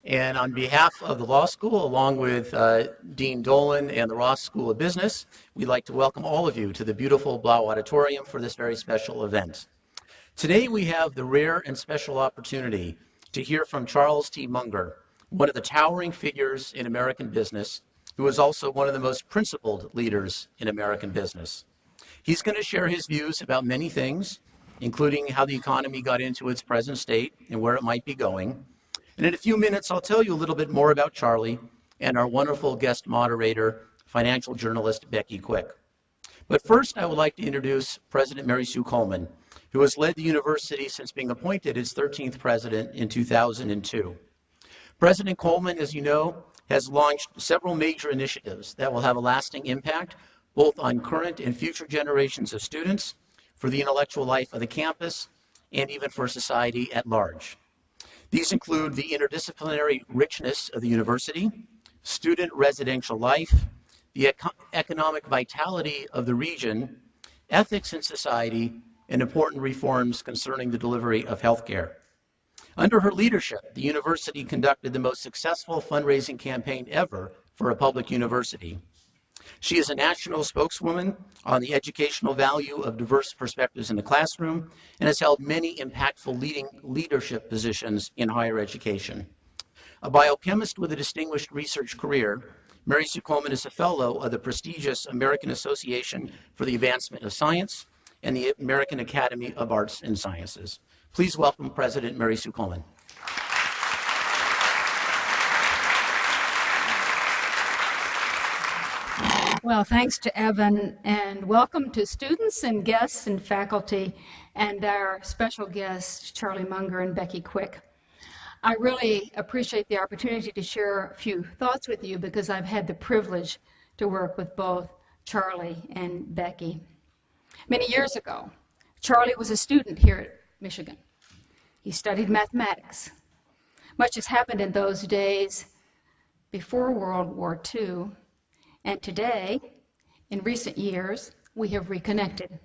And on behalf of the law school, along with Dean Dolan and the Ross School of Business, we'd like to welcome all of you to the beautiful Blau Auditorium for this very special event. Today we have the rare and special opportunity to hear from Charles T. Munger, one of the towering figures in American business, who is also one of the most principled leaders in American business. He's going to share his views about many things, including how the economy got into its present state and where it might be going. And in a few minutes, I'll tell you a little bit more about Charlie and our wonderful guest moderator, financial journalist Becky Quick. But first, I would like to introduce President Mary Sue Coleman, who has led the university since being appointed its 13th president in 2002. President Coleman, as you know, has launched several major initiatives that will have a lasting impact both on current and future generations of students, for the intellectual life of the campus, and even for society at large. These include the interdisciplinary richness of the university, student residential life, the economic vitality of the region, ethics in society, and important reforms concerning the delivery of healthcare. Under her leadership, the university conducted the most successful fundraising campaign ever for a public university. She is a national spokeswoman on the educational value of diverse perspectives in the classroom and has held many impactful leadership positions in higher education. A biochemist with a distinguished research career, Mary Sue Coleman is a fellow of the prestigious American Association for the Advancement of Science and the American Academy of Arts and Sciences. Please welcome President Mary Sue Coleman. Well, thanks to Evan, and welcome to students and guests and faculty, and our special guests, Charlie Munger and Becky Quick. I really appreciate the opportunity to share a few thoughts with you because I've had the privilege to work with both Charlie and Becky. Many years ago, Charlie was a student here at Michigan. He studied mathematics. Much has happened in those days before World War II. And today, in recent years, we have reconnected.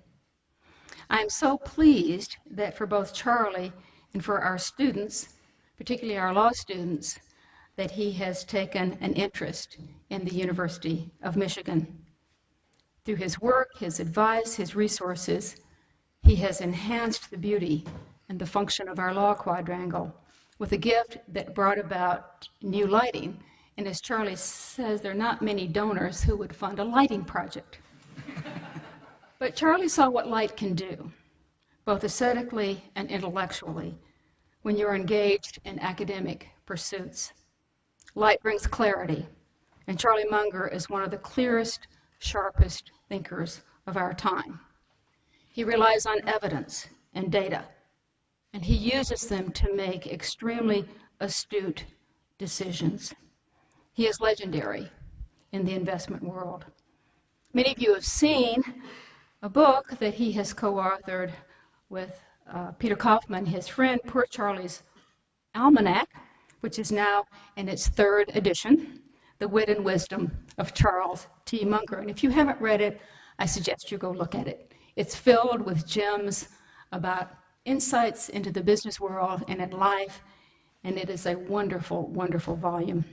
I am so pleased that for both Charlie and for our students, particularly our law students, that he has taken an interest in the University of Michigan. Through his work, his advice, his resources, he has enhanced the beauty and the function of our law quadrangle with a gift that brought about new lighting. And as Charlie says, there are not many donors who would fund a lighting project. But Charlie saw what light can do, both aesthetically and intellectually, when you're engaged in academic pursuits. Light brings clarity, and Charlie Munger is one of the clearest, sharpest thinkers of our time. He relies on evidence and data, and he uses them to make extremely astute decisions. He is legendary in the investment world. Many of you have seen a book that he has co-authored with Peter Kaufman, his friend, Poor Charlie's Almanac, which is now in its 3rd edition, The Wit and Wisdom of Charles T. Munger. And if you haven't read it, I suggest you go look at it. It's filled with gems about insights into the business world and in life, and it is a wonderful, wonderful volume.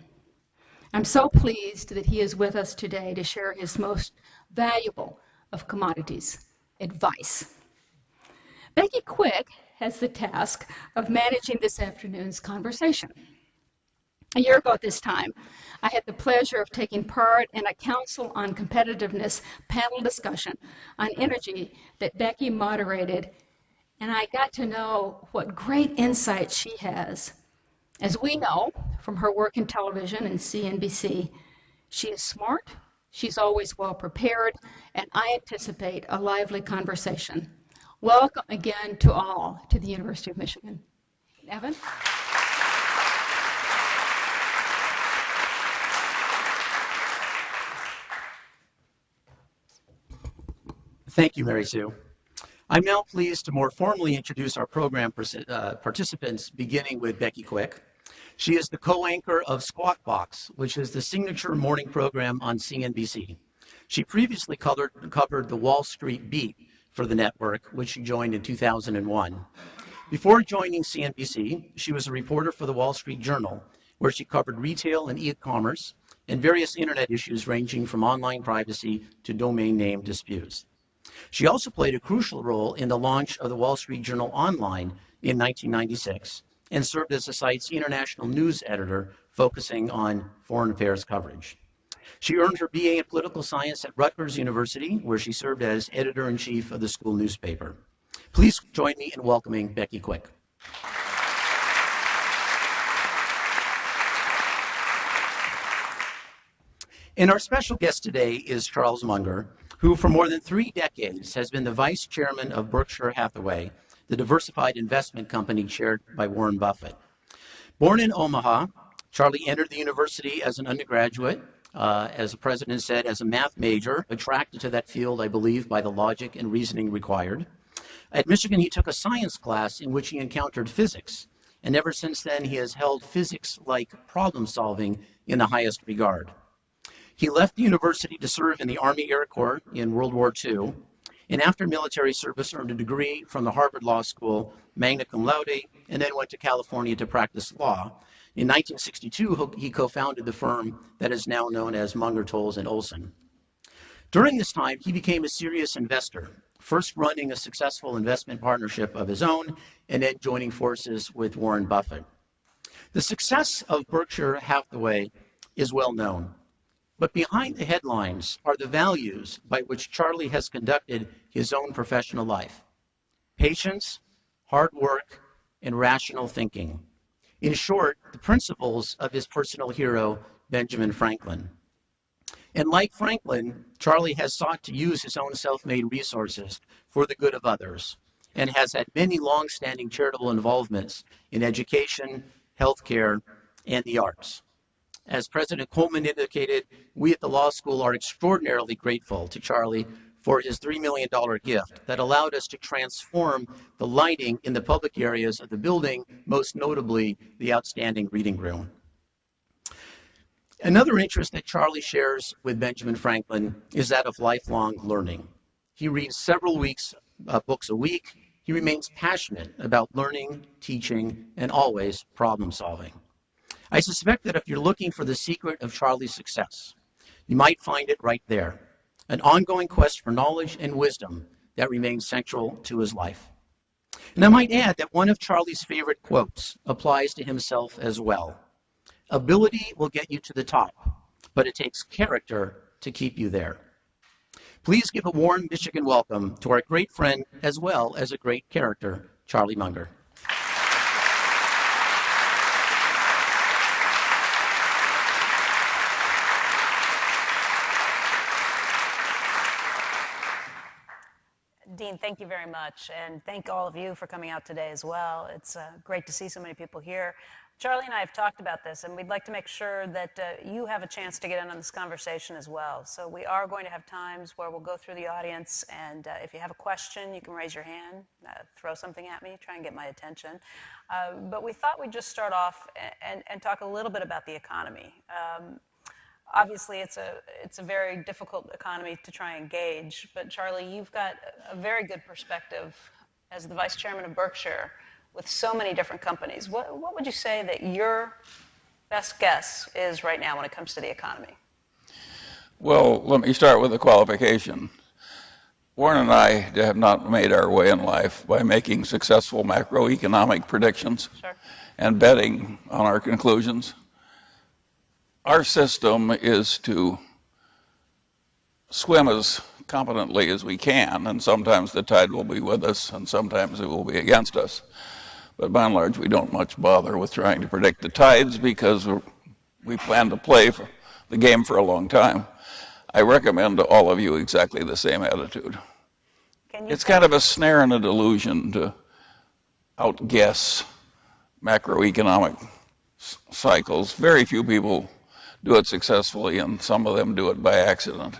I'm so pleased that he is with us today to share his most valuable of commodities, advice. Becky Quick has the task of managing this afternoon's conversation. A year ago at this time, I had the pleasure of taking part in a Council on Competitiveness panel discussion on energy that Becky moderated, and I got to know what great insight she has. As we know from her work in television and CNBC, she is smart, she's always well prepared, and I anticipate a lively conversation. Welcome again to all to the University of Michigan. Evan? Thank you, Mary Sue. I'm now pleased to more formally introduce our program participants, beginning with Becky Quick. She is the co-anchor of Squawk Box, which is the signature morning program on CNBC. She previously covered the Wall Street Beat for the network, which she joined in 2001. Before joining CNBC, she was a reporter for the Wall Street Journal, where she covered retail and e-commerce and various internet issues ranging from online privacy to domain name disputes. She also played a crucial role in the launch of the Wall Street Journal Online in 1996 and served as the site's international news editor, focusing on foreign affairs coverage. She earned her BA in political science at Rutgers University, where she served as editor-in-chief of the school newspaper. Please join me in welcoming Becky Quick. And our special guest today is Charles Munger, who for more than 3 decades has been the vice chairman of Berkshire Hathaway, the diversified investment company chaired by Warren Buffett. Born in Omaha, Charlie entered the university as an undergraduate, as the president said, as a math major, attracted to that field, I believe, by the logic and reasoning required. At Michigan, he took a science class in which he encountered physics, and ever since then, he has held physics-like problem solving in the highest regard. He left the university to serve in the Army Air Corps in World War II, and after military service earned a degree from the Harvard Law School, magna cum laude, and then went to California to practice law. In 1962, he co-founded the firm that is now known as Munger, Tolles & Olson. During this time, he became a serious investor, first running a successful investment partnership of his own, and then joining forces with Warren Buffett. The success of Berkshire Hathaway is well known. But behind the headlines are the values by which Charlie has conducted his own professional life: patience, hard work, and rational thinking. In short, the principles of his personal hero, Benjamin Franklin. And like Franklin, Charlie has sought to use his own self-made resources for the good of others and has had many long-standing charitable involvements in education, healthcare, and the arts. As President Coleman indicated, we at the law school are extraordinarily grateful to Charlie for his $3 million gift that allowed us to transform the lighting in the public areas of the building, most notably the outstanding reading room. Another interest that Charlie shares with Benjamin Franklin is that of lifelong learning. He reads several books a week. He remains passionate about learning, teaching, and always problem solving. I suspect that if you're looking for the secret of Charlie's success, you might find it right there: an ongoing quest for knowledge and wisdom that remains central to his life. And I might add that one of Charlie's favorite quotes applies to himself as well. Ability will get you to the top, but it takes character to keep you there. Please give a warm Michigan welcome to our great friend as well as a great character, Charlie Munger. Dean, thank you very much, and thank all of you for coming out today as well. It's great to see so many people here. Charlie and I have talked about this, and we'd like to make sure that you have a chance to get in on this conversation as well. So we are going to have times where we'll go through the audience, and if you have a question, you can raise your hand, throw something at me, try and get my attention. But we thought we'd just start off and talk a little bit about the economy. Obviously, it's a very difficult economy to try and gauge, but Charlie, you've got a very good perspective as the vice chairman of Berkshire with so many different companies. What would you say that your best guess is right now when it comes to the economy? Well, let me start with a qualification. Warren and I have not made our way in life by making successful macroeconomic predictions and betting on our conclusions. Our system is to swim as competently as we can, and sometimes the tide will be with us, and sometimes it will be against us. But by and large, we don't much bother with trying to predict the tides because we plan to play the game for a long time. I recommend to all of you exactly the same attitude. It's kind of a snare and a delusion to outguess macroeconomic cycles. Very few people do it successfully, and some of them do it by accident.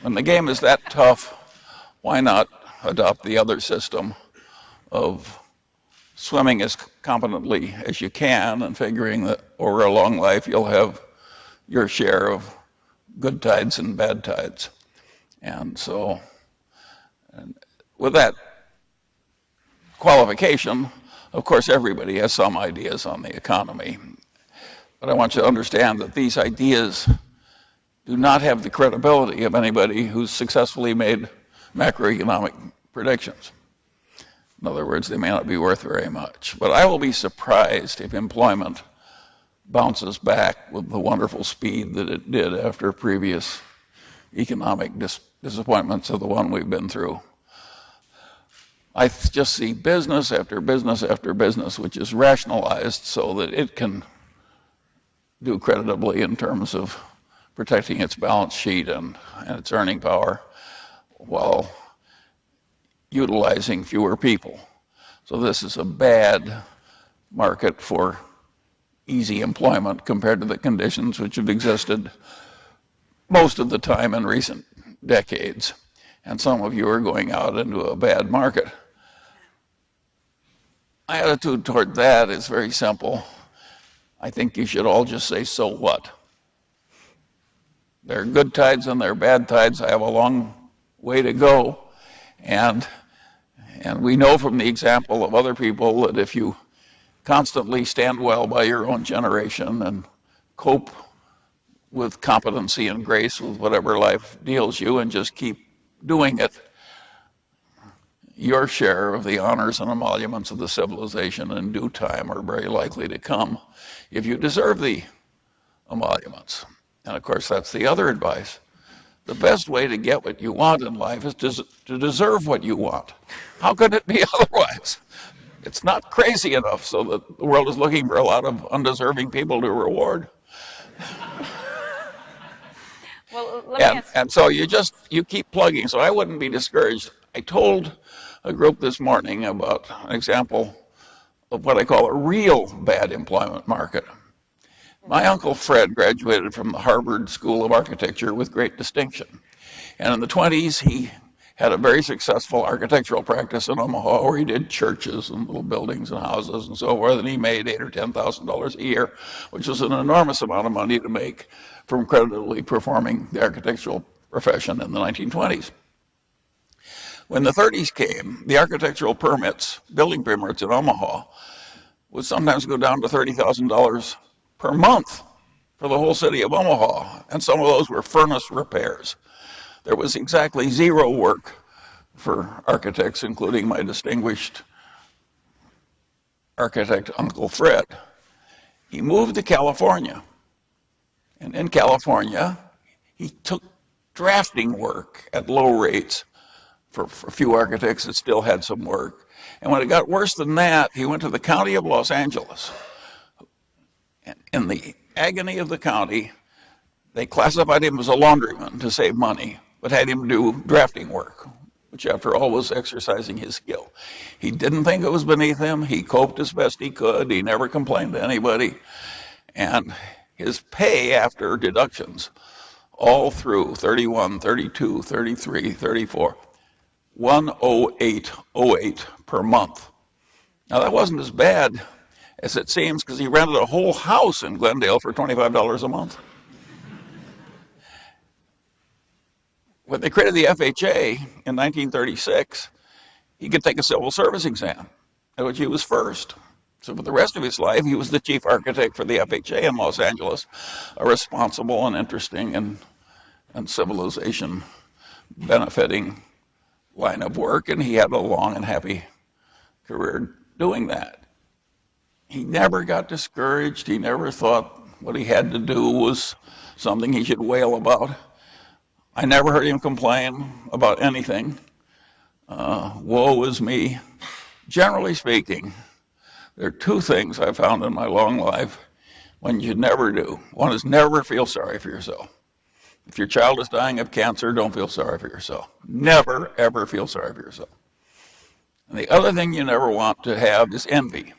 When the game is that tough, why not adopt the other system of swimming as competently as you can and figuring that over a long life you'll have your share of good tides and bad tides. And so, with that qualification, of course, everybody has some ideas on the economy. But I want you to understand that these ideas do not have the credibility of anybody who's successfully made macroeconomic predictions. In other words, they may not be worth very much. But I will be surprised if employment bounces back with the wonderful speed that it did after previous economic disappointments of the one we've been through. I just see business after business after business, which is rationalized so that it can do creditably in terms of protecting its balance sheet and its earning power while utilizing fewer people. So this is a bad market for easy employment compared to the conditions which have existed most of the time in recent decades. And some of you are going out into a bad market. My attitude toward that is very simple. I think you should all just say, so what? There are good tides and there are bad tides. I have a long way to go. And we know from the example of other people that if you constantly stand well by your own generation and cope with competency and grace with whatever life deals you and just keep doing it, your share of the honors and emoluments of the civilization in due time are very likely to come if you deserve the emoluments. And of course, that's the other advice. The best way to get what you want in life is to deserve what you want. How could it be otherwise? It's not crazy enough so that the world is looking for a lot of undeserving people to reward. Well, let me ask. And so you keep plugging. So I wouldn't be discouraged. I told a group this morning about an example of what I call a real bad employment market. My uncle Fred graduated from the Harvard School of Architecture with great distinction. And in the 20s, he had a very successful architectural practice in Omaha where he did churches and little buildings and houses and so forth, and he made $8,000 or $10,000 a year, which was an enormous amount of money to make from creditably performing the architectural profession in the 1920s. When the 30s came, the architectural permits, building permits in Omaha, would sometimes go down to $30,000 per month for the whole city of Omaha, and some of those were furnace repairs. There was exactly zero work for architects, including my distinguished architect, Uncle Fred. He moved to California, and in California, he took drafting work at low rates for a few architects that still had some work. And when it got worse than that, he went to the county of Los Angeles. In the agony of the county, they classified him as a laundryman to save money, but had him do drafting work, which after all was exercising his skill. He didn't think it was beneath him. He coped as best he could. He never complained to anybody. And his pay after deductions, all through 31, 32, 33, 34, $108.08 per month. Now that wasn't as bad as it seems because he rented a whole house in Glendale for $25 a month. When they created the FHA in 1936, he could take a civil service exam, at which he was first. So for the rest of his life, he was the chief architect for the FHA in Los Angeles, a responsible and interesting and civilization benefiting line of work, and he had a long and happy career doing that. He never got discouraged. He never thought what he had to do was something he should wail about. I never heard him complain about anything. Woe is me. Generally speaking, there are two things I've found in my long life when you never do. One is never feel sorry for yourself. If your child is dying of cancer, don't feel sorry for yourself. Never, ever feel sorry for yourself. And the other thing you never want to have is envy.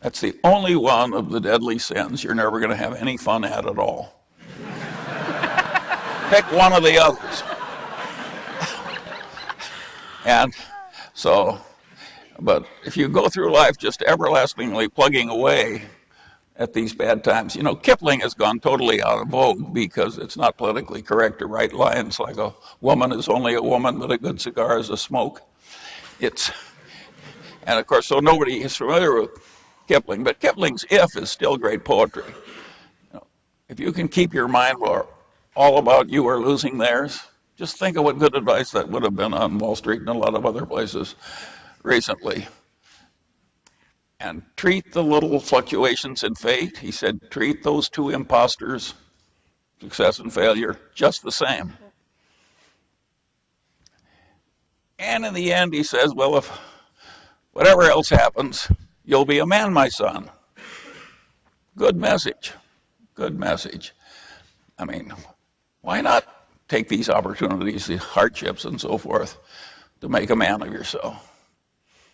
That's the only one of the deadly sins you're never going to have any fun at all. Pick one of the others. And so, but if you go through life just everlastingly plugging away at these bad times, you know, Kipling has gone totally out of vogue because it's not politically correct to write lines like a woman is only a woman, but a good cigar is a smoke. And of course, so nobody is familiar with Kipling, but Kipling's If is still great poetry. If you can keep your mind all about you are losing theirs, just think of what good advice that would have been on Wall Street and a lot of other places recently. And treat the little fluctuations in fate. He said, treat those two imposters, success and failure, just the same. And in the end, he says, well, if whatever else happens, you'll be a man, my son. Good message. Good message. I mean, why not take these opportunities, these hardships and so forth, to make a man of yourself,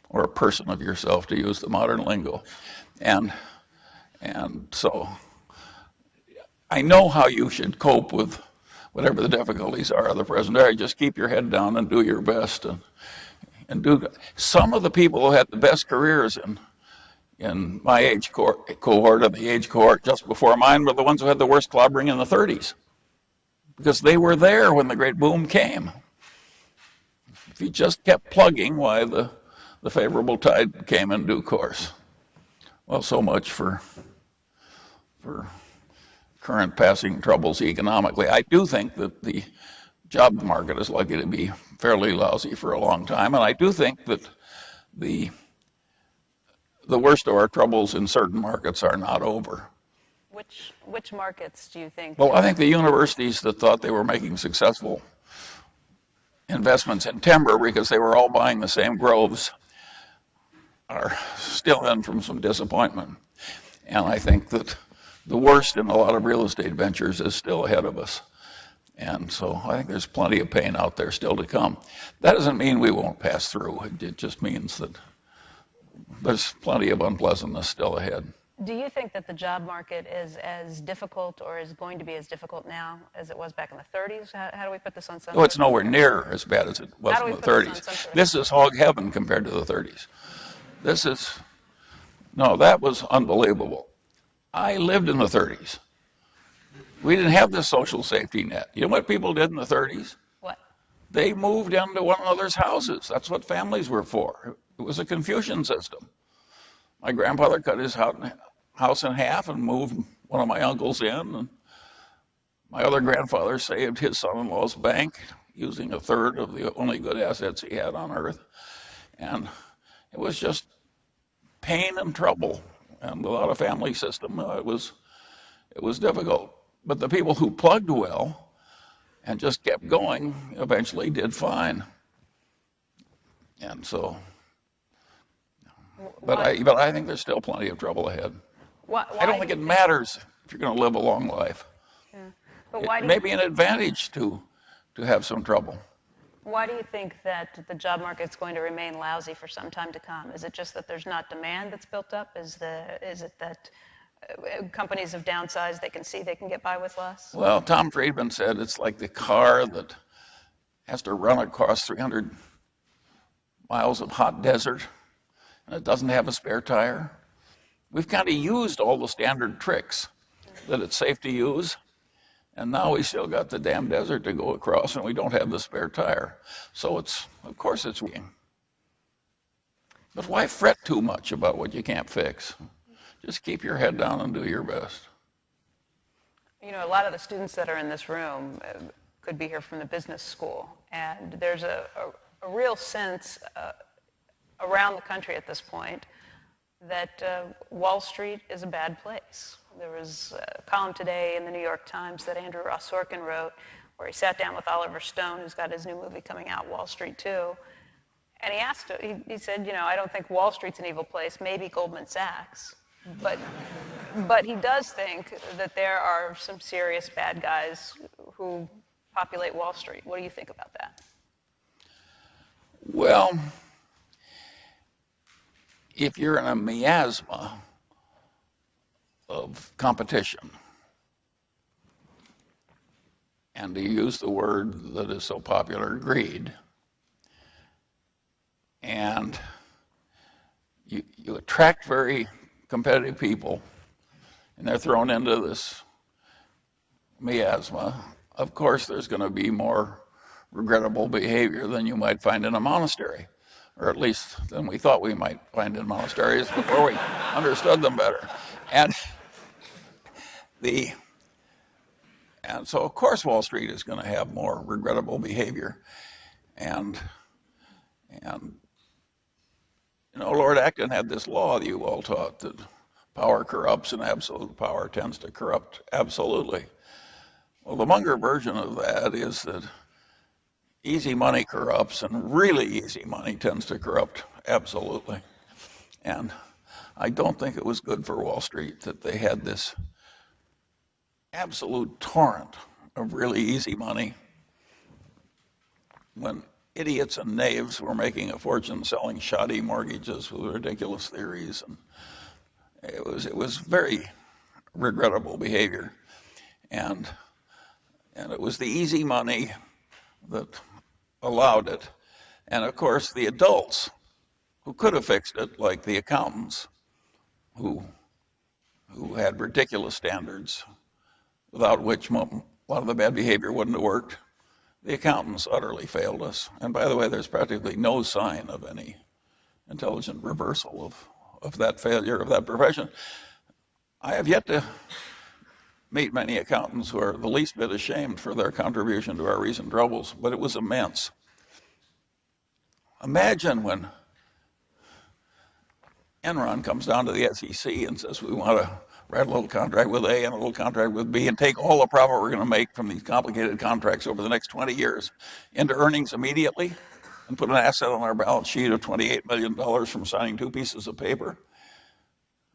or a person of yourself, to use the modern lingo. And so I know how you should cope with whatever the difficulties are of the present day. Just keep your head down and do your best. And do. Some of the people who had the best careers in my age cohort and the age cohort just before mine were the ones who had the worst clobbering in the 30s, because they were there when the great boom came. If you just kept plugging, why, the favorable tide came in due course. Well, so much for current passing troubles economically. I do think that the job market is likely to be fairly lousy for a long time, and I do think that the worst of our troubles in certain markets are not over. Which markets do you think? Well, I think the universities that thought they were making successful investments in timber because they were all buying the same groves are still in from some disappointment. And I think that the worst in a lot of real estate ventures is still ahead of us. And so I think there's plenty of pain out there still to come. That doesn't mean we won't pass through. It just means that there's plenty of unpleasantness still ahead. Do you think that the job market is as difficult or is going to be as difficult now as it was back in the 30s? How do we put this on some? No, it's nowhere near as bad as it was in the 30s. This is hog heaven compared to the 30s. That was unbelievable. I lived in the 30s. We didn't have this social safety net. You know what people did in the 30s? What? They moved into one another's houses. That's what families were for. It was a Confucian system. My grandfather cut his house in half and moved one of my uncles in. And my other grandfather saved his son-in-law's bank using a third of the only good assets he had on earth. And it was just pain and trouble and without a family system. It was difficult. But the people who plugged well and just kept going eventually did fine. And so, but I think there's still plenty of trouble ahead. Why I don't think it matters if you're going to live a long life. Yeah. But why It may be an advantage to have some trouble. Why do you think that the job market's going to remain lousy for some time to come? Is it just that there's not demand that's built up? Is it that companies have downsized, they can see they can get by with less? Well, Tom Friedman said it's like the car that has to run across 300 miles of hot desert and it doesn't have a spare tire. We've kind of used all the standard tricks that it's safe to use, and now we still got the damn desert to go across and we don't have the spare tire. So of course it's working. But why fret too much about what you can't fix? Just keep your head down and do your best. You know, a lot of the students that are in this room could be here from the business school, and there's a real sense around the country at this point that Wall Street is a bad place. There was a column today in the New York Times that Andrew Ross Sorkin wrote where he sat down with Oliver Stone, who's got his new movie coming out, Wall Street 2, and he said, you know, I don't think Wall Street's an evil place, maybe Goldman Sachs. But he does think that there are some serious bad guys who populate Wall Street. What do you think about that? Well, if you're in a miasma of competition, and to use the word that is so popular, greed, and you attract very competitive people, and they're thrown into this miasma, of course there's going to be more regrettable behavior than you might find in a monastery or at least than we thought we might find in monasteries before we understood them better. And so of course Wall Street is going to have more regrettable behavior. And Lord Acton had this law that you all taught, that power corrupts and absolute power tends to corrupt absolutely. Well, the Munger version of that is that easy money corrupts, and really easy money tends to corrupt absolutely. And I don't think it was good for Wall Street that they had this absolute torrent of really easy money when idiots and knaves were making a fortune selling shoddy mortgages with ridiculous theories. And it was very regrettable behavior. And it was the easy money that allowed it. And of course, the adults who could have fixed it, like the accountants, who had ridiculous standards, without which a lot of the bad behavior wouldn't have worked. The accountants utterly failed us. And by the way, there's practically no sign of any intelligent reversal of that failure of that profession. I have yet to meet many accountants who are the least bit ashamed for their contribution to our recent troubles, but it was immense. Imagine when Enron comes down to the SEC and says, we want to write a little contract with A and a little contract with B and take all the profit we're going to make from these complicated contracts over the next 20 years into earnings immediately and put an asset on our balance sheet of $28 million from signing 2 pieces of paper.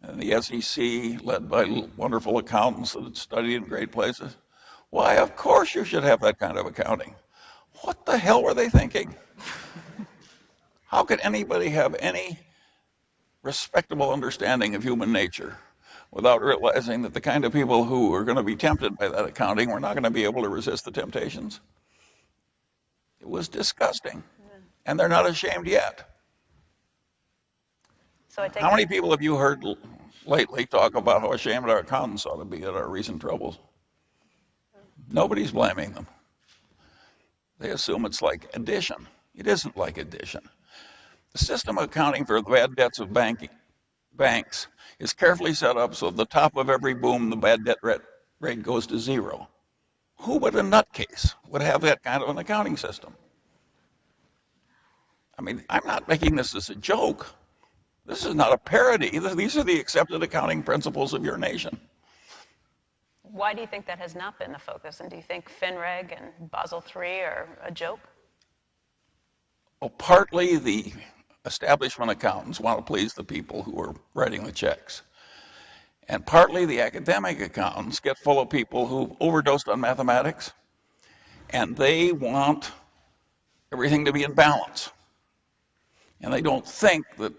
And the SEC, led by wonderful accountants that had studied in great places, why, of course you should have that kind of accounting. What the hell were they thinking? How could anybody have any respectable understanding of human nature without realizing that the kind of people who are going to be tempted by that accounting were not going to be able to resist the temptations? It was disgusting. And they're not ashamed yet. So How many people have you heard lately talk about how ashamed our accountants ought to be at our recent troubles? Nobody's blaming them. They assume it's like addition. It isn't like addition. The system of accounting for the bad debts of banks is carefully set up so at the top of every boom, the bad debt rate goes to 0. Who but a nutcase would have that kind of an accounting system? I mean, I'm not making this as a joke. This is not a parody. These are the accepted accounting principles of your nation. Why do you think that has not been the focus? And do you think FinReg and Basel III are a joke? Well, partly the establishment accountants want to please the people who are writing the checks. And partly the academic accountants get full of people who overdosed on mathematics, and they want everything to be in balance. And they don't think that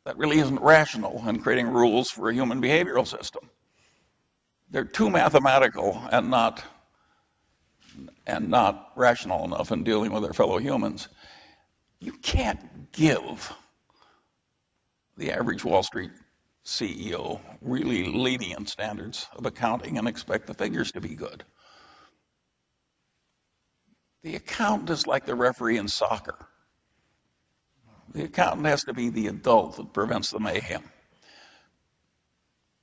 that really isn't rational in creating rules for a human behavioral system. They're too mathematical and not rational enough in dealing with their fellow humans. You can't give the average Wall Street CEO really lenient standards of accounting and expect the figures to be good. The accountant is like the referee in soccer. The accountant has to be the adult that prevents the mayhem.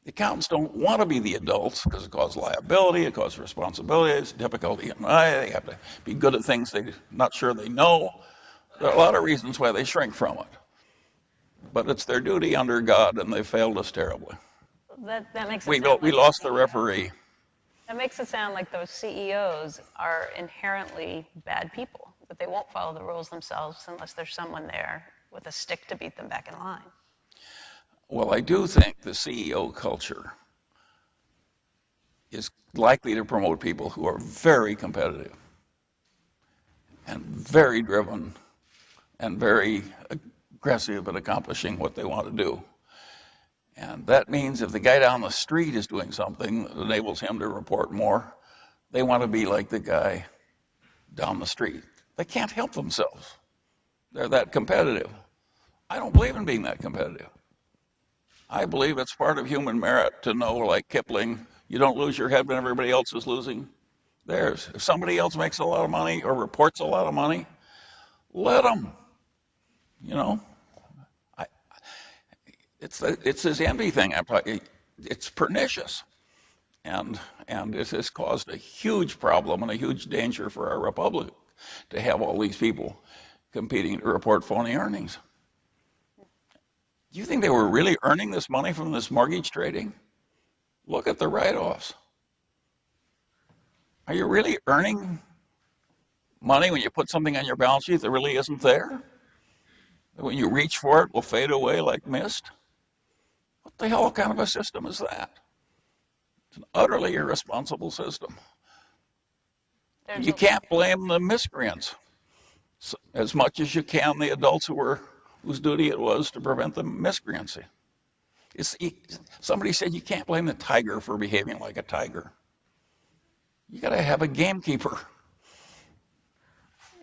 The accountants don't want to be the adults because it causes liability, it causes responsibility, it's difficulty. They have to be good at things they're not sure they know. There are a lot of reasons why they shrink from it. But it's their duty under God, and they failed us terribly. That makes it we sound like lost the referee. That makes it sound like those CEOs are inherently bad people, that they won't follow the rules themselves unless there's someone there with a stick to beat them back in line. Well, I do think the CEO culture is likely to promote people who are very competitive and very driven and very aggressive at accomplishing what they want to do. And that means if the guy down the street is doing something that enables him to report more, they want to be like the guy down the street. They can't help themselves. They're that competitive. I don't believe in being that competitive. I believe it's part of human merit to know, like Kipling, you don't lose your head when everybody else is losing theirs. If somebody else makes a lot of money or reports a lot of money, let them. You know, I, it's this envy thing. It's pernicious, and it has caused a huge problem and a huge danger for our republic to have all these people competing to report phony earnings. Do you think they were really earning this money from this mortgage trading? Look at the write-offs. Are you really earning money when you put something on your balance sheet that really isn't there? When you reach for it, will fade away like mist? What the hell kind of a system is that? It's an utterly irresponsible system. You can't blame the miscreants as much as you can the adults whose duty it was to prevent the miscreancy. Somebody said you can't blame the tiger for behaving like a tiger. You got to have a gamekeeper.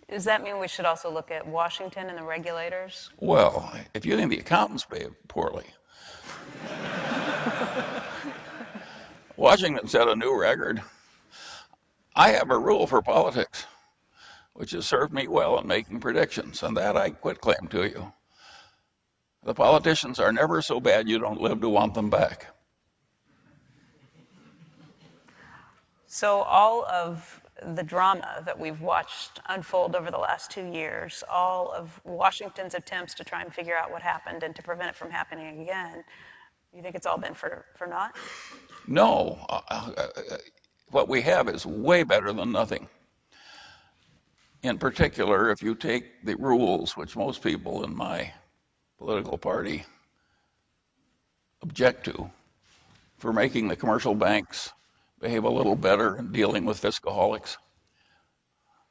Does that mean we should also look at Washington and the regulators? Well, if you think the accountants behave poorly, Washington set a new record. I have a rule for politics, which has served me well in making predictions, and that I quit claim to you. The politicians are never so bad you don't live to want them back. So all of the drama that we've watched unfold over the last 2 years, all of Washington's attempts to try and figure out what happened and to prevent it from happening again, you think it's all been for naught? No. What we have is way better than nothing. In particular, if you take the rules, which most people in my political party object to, for making the commercial banks behave a little better in dealing with fiscaholics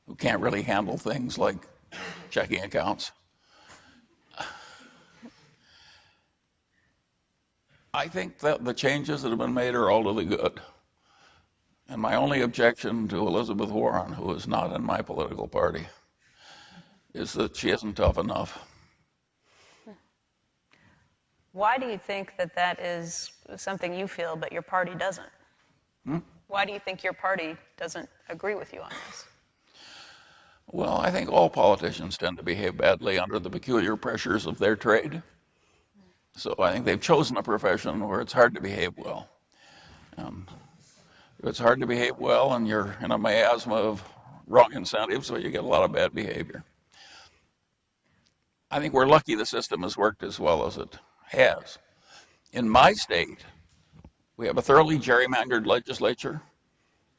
who can't really handle things like checking accounts. I think that the changes that have been made are all to the good. And my only objection to Elizabeth Warren, who is not in my political party, is that she isn't tough enough. Why do you think that is something you feel but your party doesn't? Why do you think your party doesn't agree with you on this? Well, I think all politicians tend to behave badly under the peculiar pressures of their trade. So I think they've chosen a profession where it's hard to behave well. If it's hard to behave well and you're in a miasma of wrong incentives, so you get a lot of bad behavior. I think we're lucky the system has worked as well as it has. In my state, we have a thoroughly gerrymandered legislature.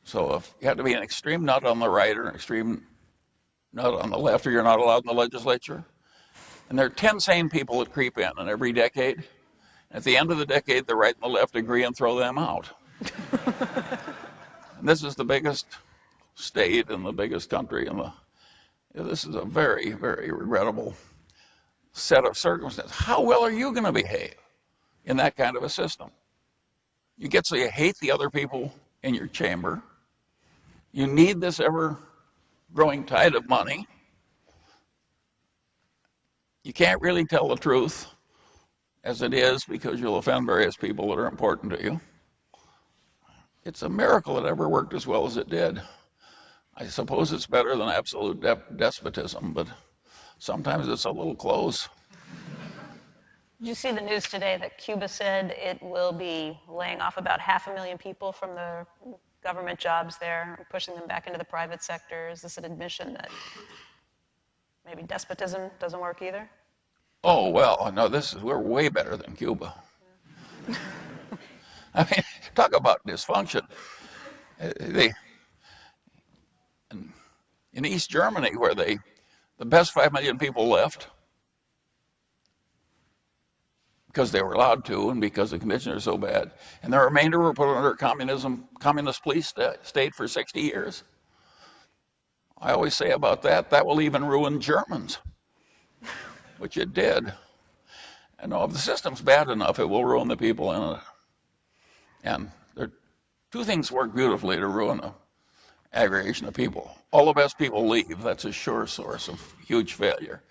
So if you have to be an extreme nut on the right or an extreme nut on the left, or you're not allowed in the legislature. And there are 10 sane people that creep in every decade. At the end of the decade, the right and the left agree and throw them out. And this is the biggest state and the biggest country. This is a very, very regrettable set of circumstances. How well are you going to behave in that kind of a system? You get so you hate the other people in your chamber. You need this ever-growing tide of money. You can't really tell the truth as it is because you'll offend various people that are important to you. It's a miracle it ever worked as well as it did. I suppose it's better than absolute despotism, but sometimes it's a little close. Did you see the news today that Cuba said it will be laying off about 500,000 people from the government jobs there and pushing them back into the private sector? Is this an admission that maybe despotism doesn't work either? Oh, well, no, we're way better than Cuba. Yeah. I mean, talk about dysfunction. In East Germany, where the best 5 million people left, because they were allowed to and because the conditions are so bad, and the remainder were put under communist police state for 60 years. I always say about that will even ruin Germans, which it did. And if the system's bad enough, it will ruin the people in it. And two things work beautifully to ruin an aggregation of people. All the best people leave. That's a sure source of huge failure.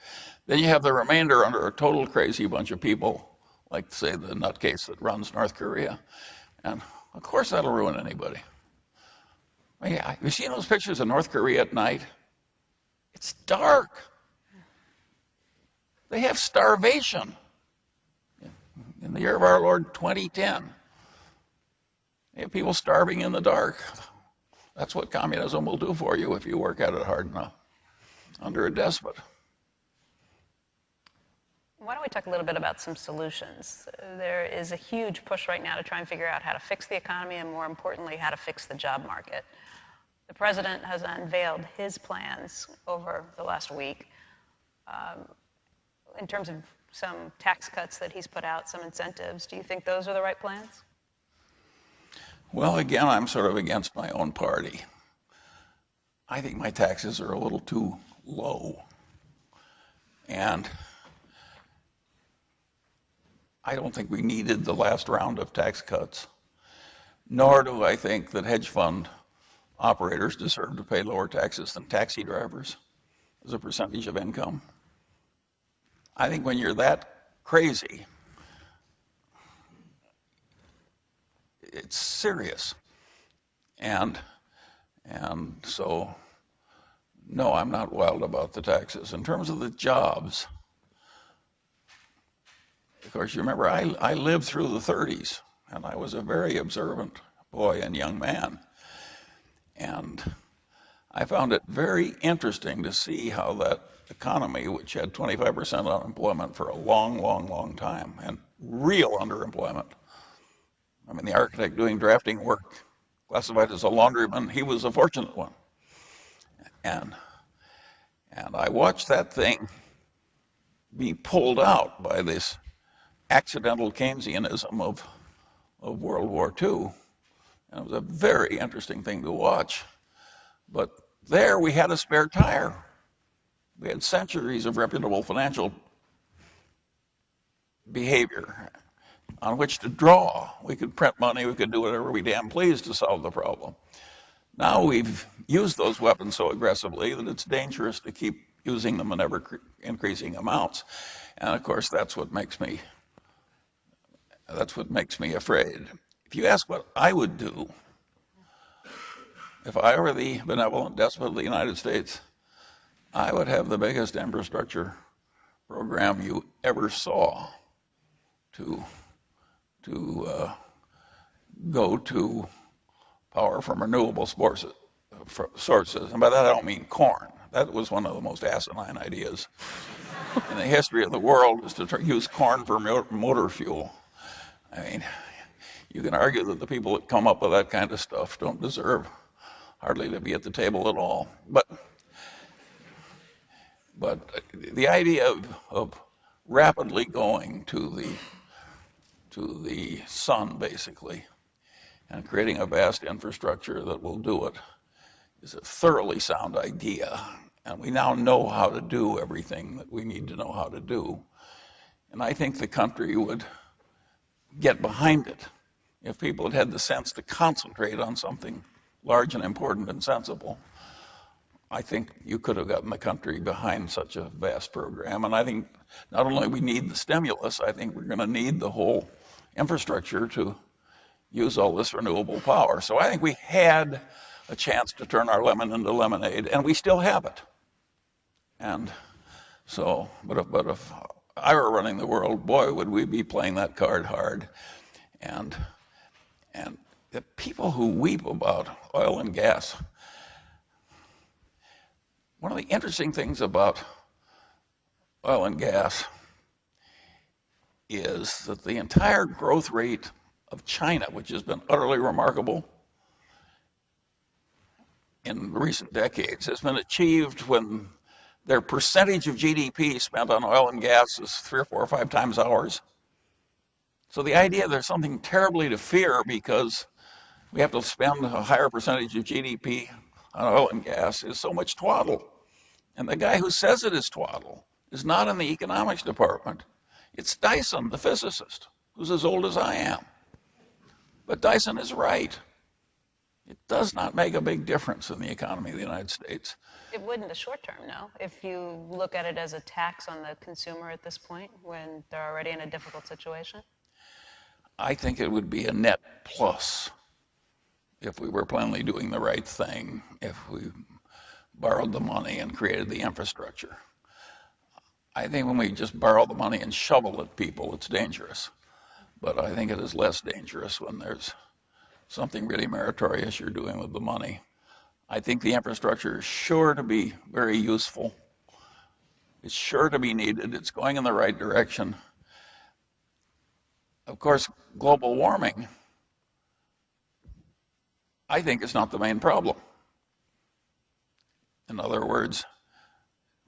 Then you have the remainder under a total crazy bunch of people, like, say, the nutcase that runs North Korea. And, of course, that'll ruin anybody. I mean, have you seen those pictures of North Korea at night? It's dark. They have starvation. In the year of our Lord 2010, they have people starving in the dark. That's what communism will do for you if you work at it hard enough under a despot. Why don't we talk a little bit about some solutions? There is a huge push right now to try and figure out how to fix the economy and, more importantly, how to fix the job market. The president has unveiled his plans over the last week in terms of some tax cuts that he's put out, some incentives. Do you think those are the right plans? Well, again, I'm sort of against my own party. I think my taxes are a little too low. And I don't think we needed the last round of tax cuts, nor do I think that hedge fund operators deserve to pay lower taxes than taxi drivers as a percentage of income. I think when you're that crazy, it's serious. And so, no, I'm not wild about the taxes. In terms of the jobs, of course, you remember I lived through the 30s, and I was a very observant boy and young man. And I found it very interesting to see how that economy, which had 25% unemployment for a long, long, long time, and real underemployment. I mean, the architect doing drafting work, classified as a laundryman, he was a fortunate one. And I watched that thing be pulled out by this accidental Keynesianism of World War II. And it was a very interesting thing to watch. But there we had a spare tire. We had centuries of reputable financial behavior on which to draw. We could print money, we could do whatever we damn pleased to solve the problem. Now we've used those weapons so aggressively that it's dangerous to keep using them in ever increasing amounts. And of course, that's what makes me afraid. If you ask what I would do if I were the benevolent despot of the United States, I would have the biggest infrastructure program you ever saw to go to power from renewable sources. And by that I don't mean corn. That was one of the most asinine ideas in the history of the world, is to use corn for motor fuel. I mean, you can argue that the people that come up with that kind of stuff don't deserve hardly to be at the table at all. But the idea of rapidly going to the sun, basically, and creating a vast infrastructure that will do it is a thoroughly sound idea. And we now know how to do everything that we need to know how to do. And I think the country would get behind it if people had the sense to concentrate on something large and important and sensible. I think you could have gotten the country behind such a vast program. And I think not only we need the stimulus, I think we're going to need the whole infrastructure to use all this renewable power. So I think we had a chance to turn our lemon into lemonade, and we still have it. And so, but if I were running the world, boy, would we be playing that card hard. And the people who weep about oil and gas, one of the interesting things about oil and gas is that the entire growth rate of China, which has been utterly remarkable in recent decades, has been achieved when their percentage of GDP spent on oil and gas is 3 or 4 or 5 times ours. So the idea there's something terribly to fear because we have to spend a higher percentage of GDP on oil and gas is so much twaddle. And the guy who says it is twaddle is not in the economics department. It's Dyson, the physicist, who's as old as I am. But Dyson is right. It does not make a big difference in the economy of the United States. It would in the short term, no? If you look at it as a tax on the consumer at this point, when they're already in a difficult situation? I think it would be a net plus if we were plainly doing the right thing, if we borrowed the money and created the infrastructure. I think when we just borrow the money and shovel at people, it's dangerous. But I think it is less dangerous when there's something really meritorious you're doing with the money. I think the infrastructure is sure to be very useful. It's sure to be needed. It's going in the right direction. Of course, global warming, I think, is not the main problem. In other words,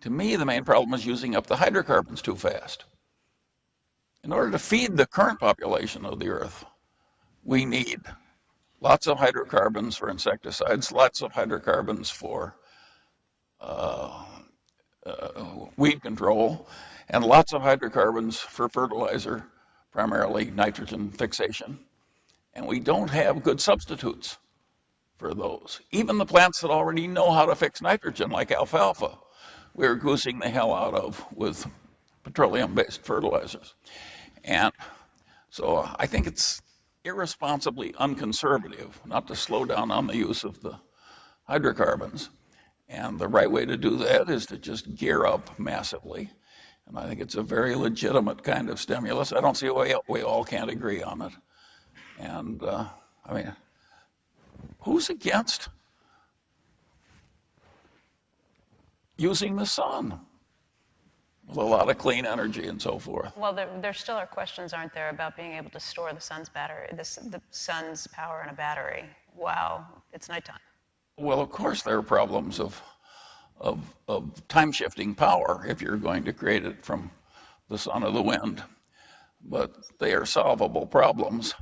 to me, the main problem is using up the hydrocarbons too fast. In order to feed the current population of the Earth, we need lots of hydrocarbons for insecticides, lots of hydrocarbons for weed control, and lots of hydrocarbons for fertilizer, primarily nitrogen fixation. And we don't have good substitutes for those. Even the plants that already know how to fix nitrogen, like alfalfa, we're goosing the hell out of with petroleum-based fertilizers. And so I think it's irresponsibly unconservative not to slow down on the use of the hydrocarbons. And the right way to do that is to just gear up massively. And I think it's a very legitimate kind of stimulus. I don't see why we all can't agree on it. And I mean, who's against using the sun with a lot of clean energy and so forth? Well, there still are questions, aren't there, about being able to store the sun's power in a battery while it's nighttime? Well, of course there are problems of time-shifting power if you're going to create it from the sun or the wind, but they are solvable problems.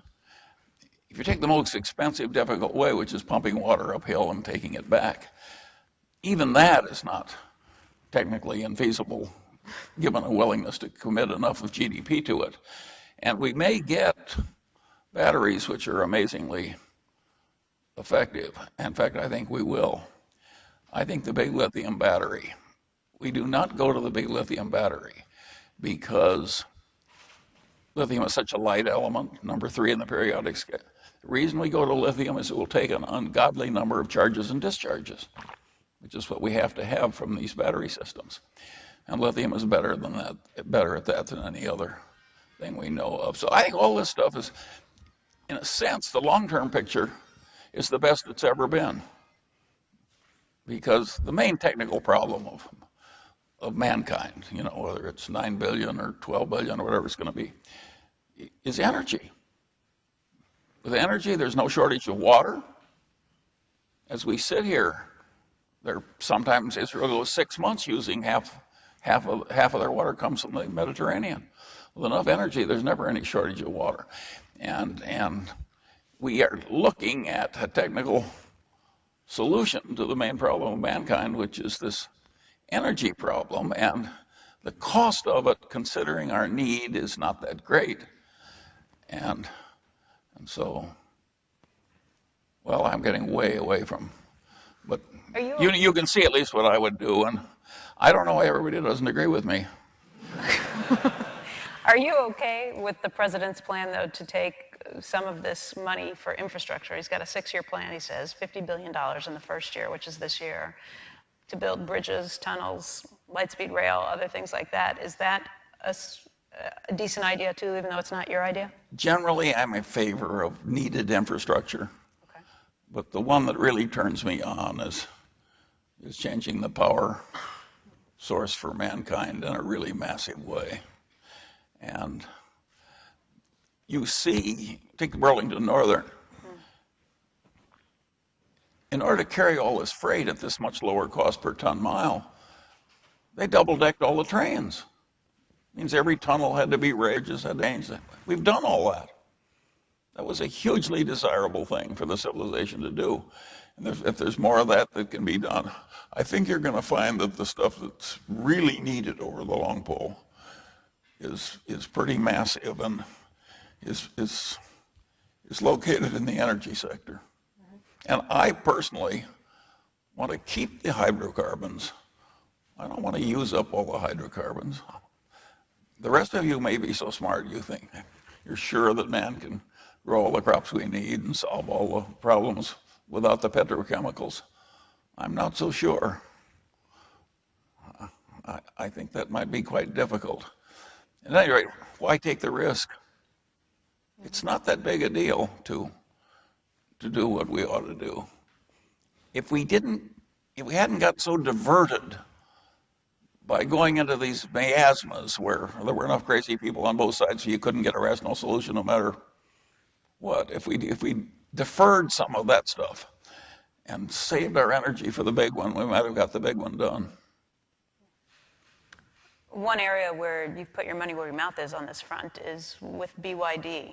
If you take the most expensive, difficult way, which is pumping water uphill and taking it back, even that is not technically infeasible, given a willingness to commit enough of GDP to it. And we may get batteries which are amazingly effective. In fact, I think we will. I think the big lithium battery, we do not go to the big lithium battery because lithium is such a light element, number 3 in the periodic scale. The reason we go to lithium is it will take an ungodly number of charges and discharges, which is what we have to have from these battery systems. And lithium is better than that, better at that than any other thing we know of. So I think all this stuff is, in a sense, the long-term picture is the best it's ever been. Because the main technical problem of mankind, you know, whether it's 9 billion or 12 billion or whatever it's going to be, is energy. With energy, there's no shortage of water. As we sit here, sometimes Israel goes 6 months using half of their water comes from the Mediterranean. With enough energy, there's never any shortage of water. And we are looking at a technical solution to the main problem of mankind, which is this energy problem. And the cost of it, considering our need, is not that great. And so, well, I'm getting way away from, but you can see at least what I would do, and I don't know why everybody doesn't agree with me. Are you okay with the president's plan, though, to take some of this money for infrastructure? He's got a 6-year plan, he says, $50 billion in the first year, which is this year, to build bridges, tunnels, light-speed rail, other things like that. Is that a decent idea, too, even though it's not your idea? Generally, I'm in favor of needed infrastructure. Okay. But the one that really turns me on is changing the power source for mankind in a really massive way. And you see, take Burlington Northern. In order to carry all this freight at this much lower cost per ton mile, they double-decked all the trains. It means every tunnel had to be raised, just had to change that. We've done all that. That was a hugely desirable thing for the civilization to do. And if there's more of that that can be done, I think you're going to find that the stuff that's really needed over the long pole is pretty massive and is located in the energy sector. And I personally want to keep the hydrocarbons. I don't want to use up all the hydrocarbons. The rest of you may be so smart you think you're sure that man can grow all the crops we need and solve all the problems without the petrochemicals. I'm not so sure. I think that might be quite difficult. At any rate, why take the risk? It's not that big a deal to do what we ought to do. If we hadn't got so diverted by going into these miasmas where there were enough crazy people on both sides so you couldn't get a rational solution no matter what, if we deferred some of that stuff and saved our energy for the big one, we might have got the big one done. One area where you've put your money where your mouth is on this front is with BYD,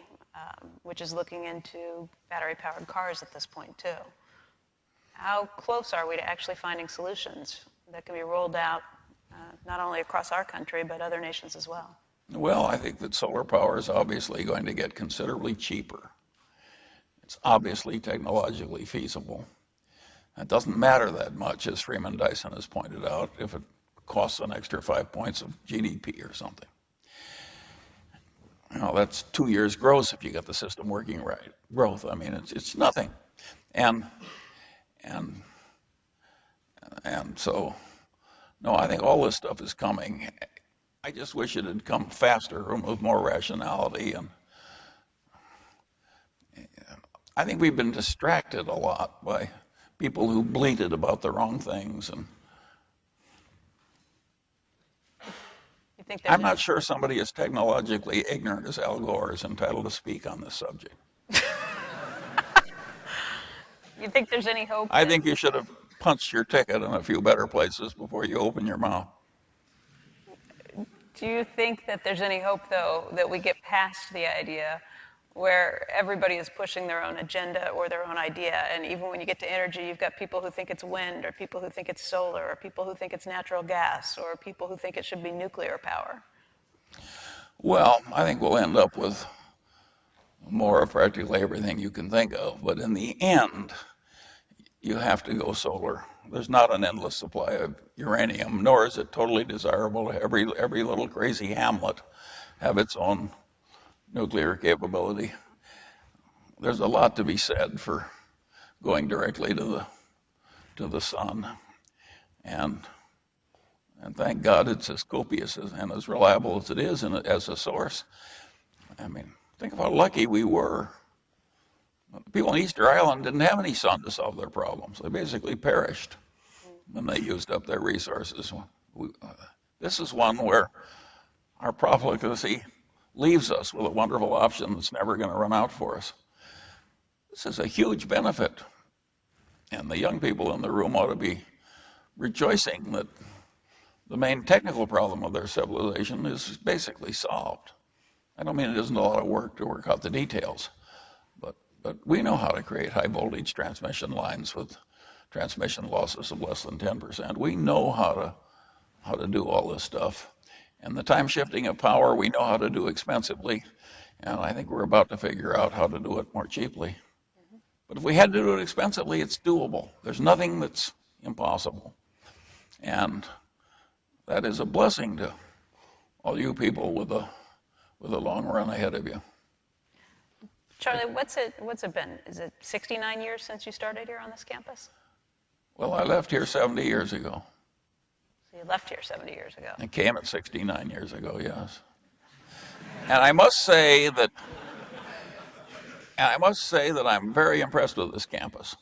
which is looking into battery-powered cars at this point, too. How close are we to actually finding solutions that can be rolled out not only across our country, but other nations as well? Well, I think that solar power is obviously going to get considerably cheaper. It's obviously technologically feasible. It doesn't matter that much, as Freeman Dyson has pointed out, if it costs an extra 5 points of GDP or something. You know, that's 2 years gross if you get the system working right. Growth, I mean, it's nothing. And so, no, I think all this stuff is coming. I just wish it had come faster and with more rationality. And I think we've been distracted a lot by people who bleated about the wrong things. And I'm not sure somebody as technologically ignorant as Al Gore is entitled to speak on this subject. You think there's any hope? I think you should have punched your ticket in a few better places before you open your mouth. Do you think that there's any hope, though, that we get past the idea where everybody is pushing their own agenda or their own idea, and even when you get to energy, you've got people who think it's wind, or people who think it's solar, or people who think it's natural gas, or people who think it should be nuclear power? Well, I think we'll end up with more of practically everything you can think of, but in the end, you have to go solar. There's not an endless supply of uranium, nor is it totally desirable to every little crazy hamlet have its own nuclear capability. There's a lot to be said for going directly to the sun, and thank God it's as copious and as reliable as it is as a source. I mean, think of how lucky we were. People on Easter Island didn't have any sun to solve their problems. They basically perished when they used up their resources. This is one where our profligacy leaves us with a wonderful option that's never going to run out for us. This is a huge benefit. And the young people in the room ought to be rejoicing that the main technical problem of their civilization is basically solved. I don't mean it isn't a lot of work to work out the details, but we know how to create high voltage transmission lines with transmission losses of less than 10%. We know how to do all this stuff. And the time shifting of power we know how to do expensively, and I think we're about to figure out how to do it more cheaply. But if we had to do it expensively, it's doable. There's nothing that's impossible. And that is a blessing to all you people with a long run ahead of you. Charlie, what's it been? Is it 69 years since you started here on this campus? Well, I left here 70 years ago. So you left here 70 years ago. I came at 69 years ago, yes. And I must say that I'm very impressed with this campus.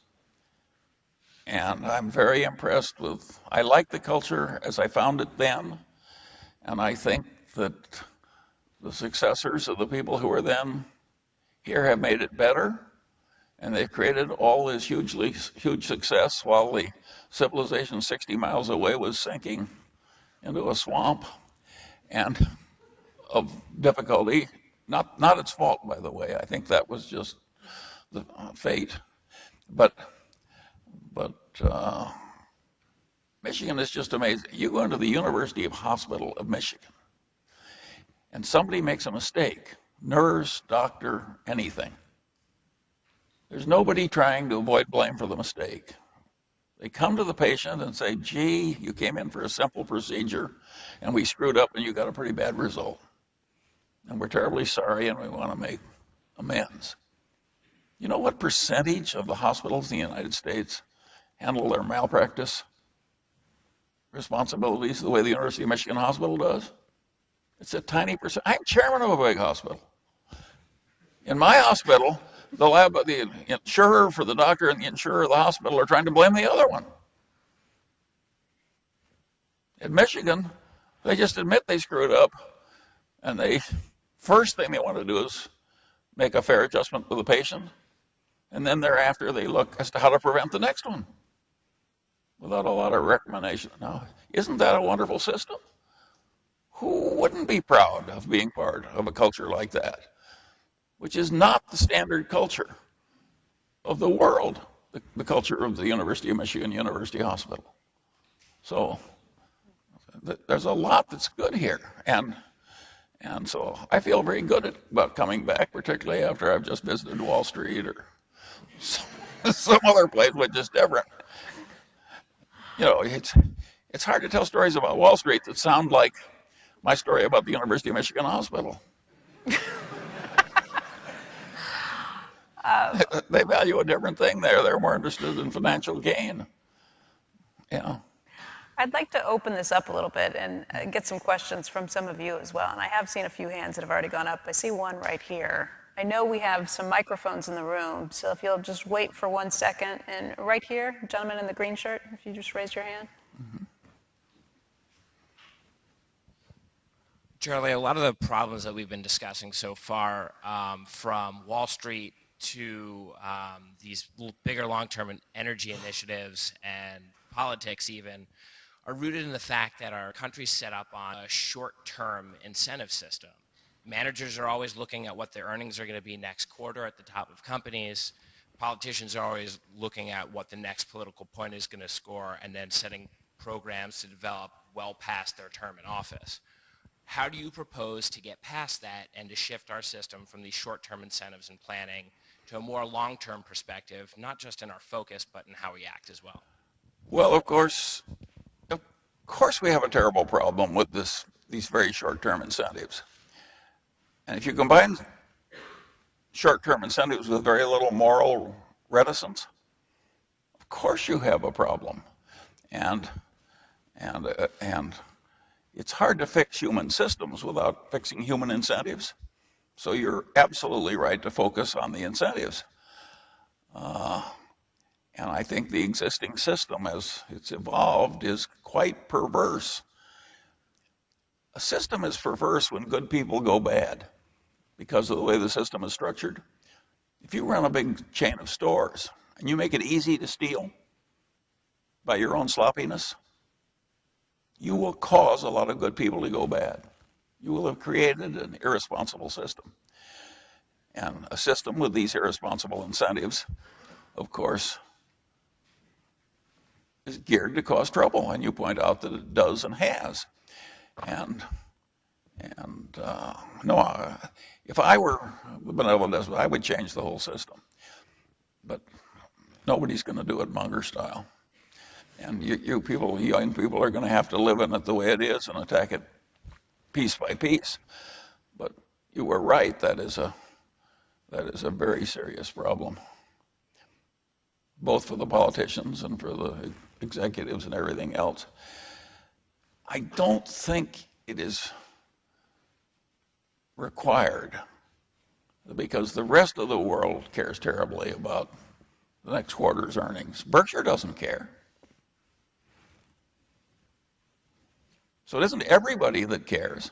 And I'm very impressed with, I like the culture as I found it then. And I think that the successors of the people who were then here have made it better. And they've created all this huge success while the civilization 60 miles away was sinking into a swamp and of difficulty. Not its fault, by the way. I think that was just the fate. But Michigan is just amazing. You go into the University Hospital of Michigan, and somebody makes a mistake, nurse, doctor, anything. There's nobody trying to avoid blame for the mistake. They come to the patient and say, gee, you came in for a simple procedure, and we screwed up and you got a pretty bad result. And we're terribly sorry, and we want to make amends. You know what percentage of the hospitals in the United States handle their malpractice? responsibilities the way the University of Michigan Hospital does? It's a tiny percent. I'm chairman of a big hospital. In my hospital, the insurer for the doctor and the insurer of the hospital are trying to blame the other one. In Michigan, they just admit they screwed up, and first thing they want to do is make a fair adjustment with the patient, and then thereafter they look as to how to prevent the next one without a lot of recrimination. Now, isn't that a wonderful system? Who wouldn't be proud of being part of a culture like that, which is not the standard culture of the world, the culture of the University of Michigan University Hospital? So there's a lot that's good here, and so I feel very good about coming back, particularly after I've just visited Wall Street or some other place which is different. You know, it's hard to tell stories about Wall Street that sound like my story about the University of Michigan Hospital. They value a different thing there. They're more interested in financial gain. Yeah. I'd like to open this up a little bit and get some questions from some of you as well. And I have seen a few hands that have already gone up. I see one right here. I know we have some microphones in the room, so if you'll just wait for 1 second. And right here, gentleman in the green shirt, if you just raise your hand. Mm-hmm. Charlie, a lot of the problems that we've been discussing so far, from Wall Street to these bigger long-term energy initiatives and politics even, are rooted in the fact that our country's set up on a short-term incentive system. Managers are always looking at what their earnings are going to be next quarter at the top of companies. Politicians are always looking at what the next political point is going to score and then setting programs to develop well past their term in office. How do you propose to get past that and to shift our system from these short-term incentives and planning to a more long-term perspective, not just in our focus, but in how we act as well? Well, of course we have a terrible problem with these very short-term incentives. And if you combine short-term incentives with very little moral reticence, of course you have a problem. And it's hard to fix human systems without fixing human incentives. So you're absolutely right to focus on the incentives. And I think the existing system, as it's evolved, is quite perverse. A system is perverse when good people go bad because of the way the system is structured. If you run a big chain of stores and you make it easy to steal by your own sloppiness, you will cause a lot of good people to go bad. You will have created an irresponsible system. And a system with these irresponsible incentives, of course, is geared to cause trouble, and you point out that it does and has. If I were the benevolent despot, I would change the whole system. But nobody's going to do it Munger style. And you people, young people, are going to have to live in it the way it is and attack it piece by piece. But you were right, that is a very serious problem, both for the politicians and for the executives and everything else. I don't think it is required, because the rest of the world cares terribly about the next quarter's earnings. Berkshire doesn't care. So it isn't everybody that cares.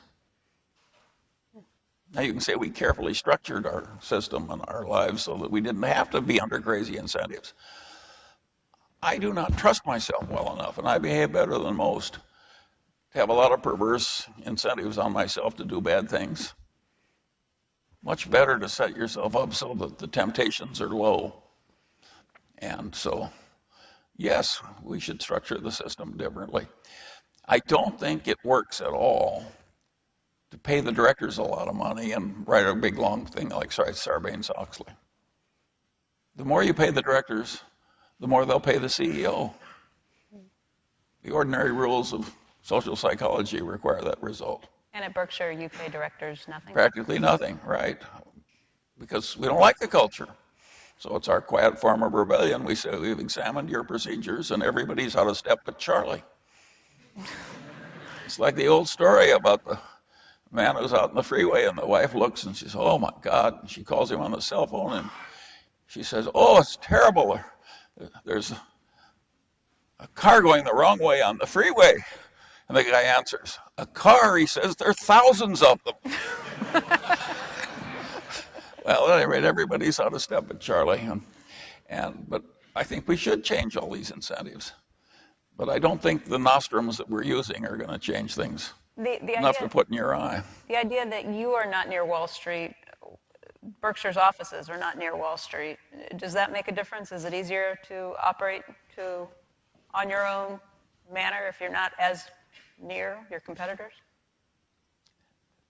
Now you can say we carefully structured our system and our lives so that we didn't have to be under crazy incentives. I do not trust myself well enough, and I behave better than most, to have a lot of perverse incentives on myself to do bad things. Much better to set yourself up so that the temptations are low. And so, yes, we should structure the system differently. I don't think it works at all to pay the directors a lot of money and write a big long thing like Sarbanes-Oxley. The more you pay the directors, the more they'll pay the CEO. The ordinary rules of social psychology require that result. And at Berkshire, you pay directors nothing? Practically nothing, right? Because we don't like the culture. So it's our quiet form of rebellion. We say, we've examined your procedures and everybody's out of step but Charlie. It's like the old story about the man who's out in the freeway and the wife looks and she says, "Oh my God," and she calls him on the cell phone and she says, "Oh, it's terrible. There's a car going the wrong way on the freeway." And the guy answers, "A car?" He says, "There are thousands of them." Well, at any rate, everybody's out of step with Charlie. But I think we should change all these incentives. But I don't think the nostrums that we're using are going to change things enough to put in your eye. The idea that you are not near Wall Street, Berkshire's offices are not near Wall Street, does that make a difference? Is it easier to operate on your own manner if you're not as near your competitors?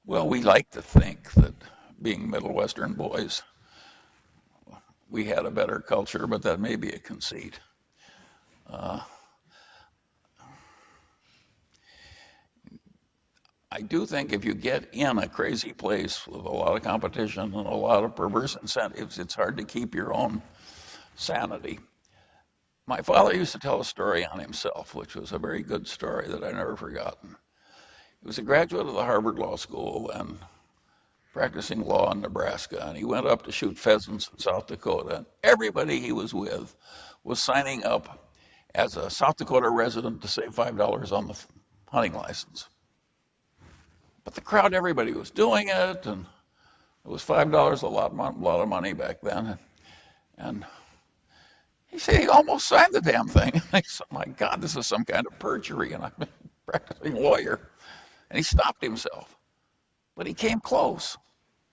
Well, we like to think that being Middle Western boys, we had a better culture, but that may be a conceit. I do think if you get in a crazy place with a lot of competition and a lot of perverse incentives, it's hard to keep your own sanity. My father used to tell a story on himself, which was a very good story that I've never forgotten. He was a graduate of the Harvard Law School and practicing law in Nebraska, and he went up to shoot pheasants in South Dakota. And everybody he was with was signing up as a South Dakota resident to save $5 on the hunting license. But the crowd, everybody was doing it, and it was $5 a lot of money back then. And he said he almost signed the damn thing. I said, "My God, this is some kind of perjury, and I'm a practicing lawyer." And he stopped himself. But he came close.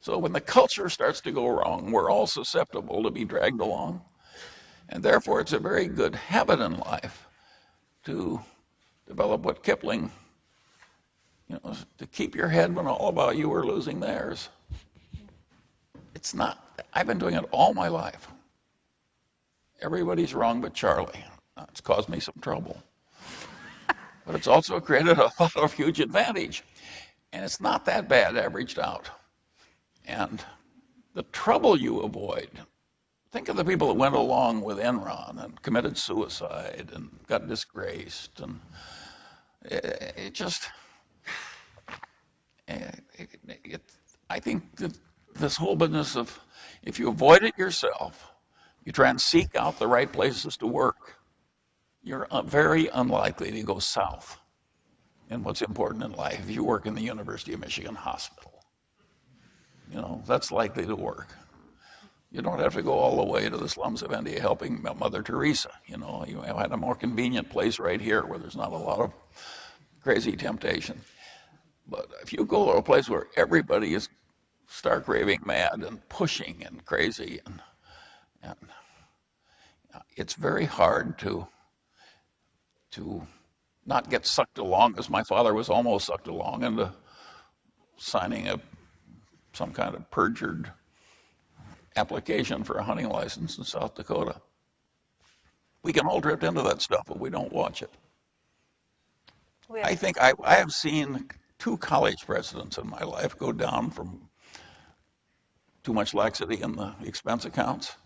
So when the culture starts to go wrong, we're all susceptible to be dragged along. And therefore, it's a very good habit in life to develop what Kipling, to keep your head when all about you are losing theirs. It's not, I've been doing it all my life. Everybody's wrong but Charlie. It's caused me some trouble. But it's also created a lot of huge advantage. And it's not that bad averaged out. And the trouble you avoid, think of the people that went along with Enron and committed suicide and got disgraced. And I think that this whole business of, if you avoid it yourself, you try and seek out the right places to work, you're very unlikely to go south in what's important in life. If you work in the University of Michigan hospital, that's likely to work. You don't have to go all the way to the slums of India helping Mother Teresa. You had a more convenient place right here where there's not a lot of crazy temptation. But if you go to a place where everybody is stark raving mad and pushing and crazy, and it's very hard to not get sucked along, as my father was almost sucked along into signing some kind of perjured application for a hunting license in South Dakota. We can all drift into that stuff, but we don't watch it. I think I have seen 2 college presidents in my life go down from too much laxity in the expense accounts.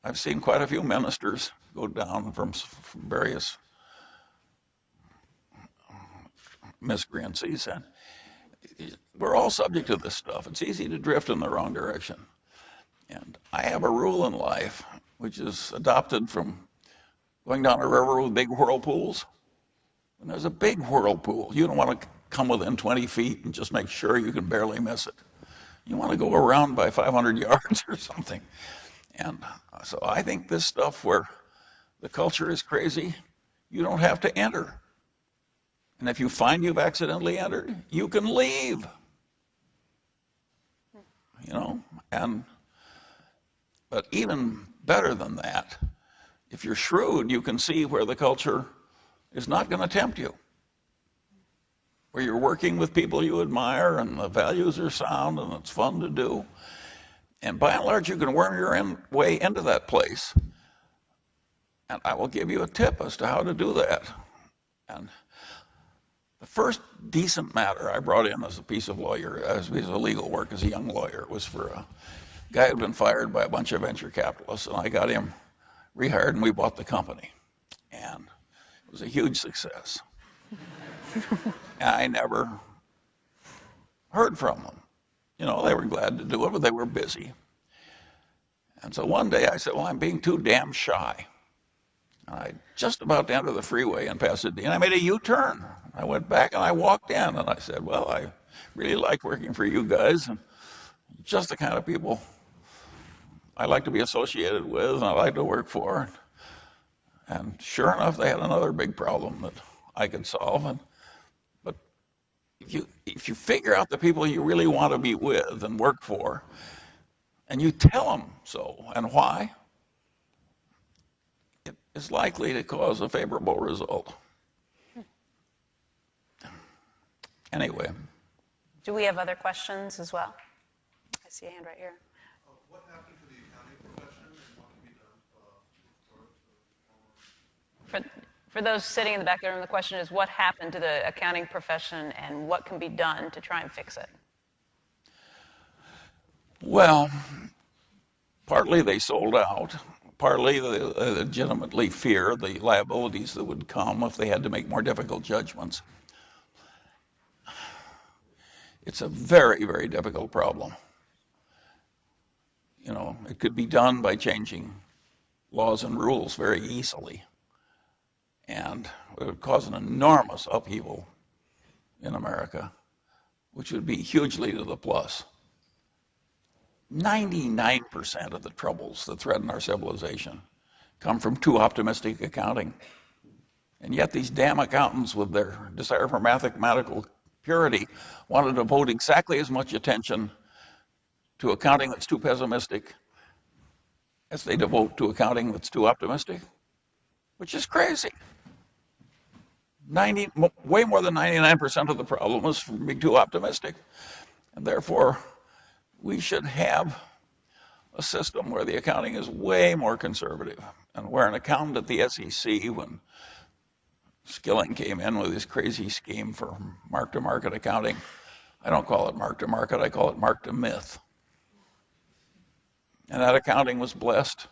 I've seen quite a few ministers go down from various miscreancies, and we're all subject to this stuff. It's easy to drift in the wrong direction. And I have a rule in life, which is adopted from going down a river with big whirlpools. When there's a big whirlpool, you don't want to come within 20 feet and just make sure you can barely miss it. You want to go around by 500 yards or something. And so I think this stuff where the culture is crazy, you don't have to enter. And if you find you've accidentally entered, you can leave. But even better than that, if you're shrewd, you can see where the culture is not going to tempt you, where you're working with people you admire and the values are sound and it's fun to do. And by and large, you can worm your way into that place. And I will give you a tip as to how to do that. And the first decent matter I brought in as a piece of legal work as a young lawyer was for a guy who'd been fired by a bunch of venture capitalists, and I got him rehired and we bought the company. And it was a huge success. And I never heard from them. You know, they were glad to do it, but they were busy. And so one day I said, well, I'm being too damn shy. And I just about to enter the freeway in Pasadena. I made a U-turn. I went back and I walked in and I said, well, I really like working for you guys, and just the kind of people I like to be associated with and I like to work for. And sure enough, they had another big problem that I could solve. But if you figure out the people you really want to be with and work for, and you tell them so and why, it is likely to cause a favorable result. Anyway. Do we have other questions as well? I see a hand right here. What happened to the accounting profession and what can be done For those sitting in the back of the room, the question is, what happened to the accounting profession and what can be done to try and fix it? Well, partly they sold out. Partly they legitimately fear the liabilities that would come if they had to make more difficult judgments. It's a very, very difficult problem. You know, it could be done by changing laws and rules very easily. And it would cause an enormous upheaval in America, which would be hugely to the plus. 99% of the troubles that threaten our civilization come from too optimistic accounting. And yet these damn accountants with their desire for mathematical purity want to devote exactly as much attention to accounting that's too pessimistic as they devote to accounting that's too optimistic, which is crazy. Way more than 99% of the problem is from being too optimistic. And therefore, we should have a system where the accounting is way more conservative, and where an accountant at the SEC, when Skilling came in with his crazy scheme for mark-to-market accounting, I don't call it mark-to-market, I call it mark-to-myth. And that accounting was blessed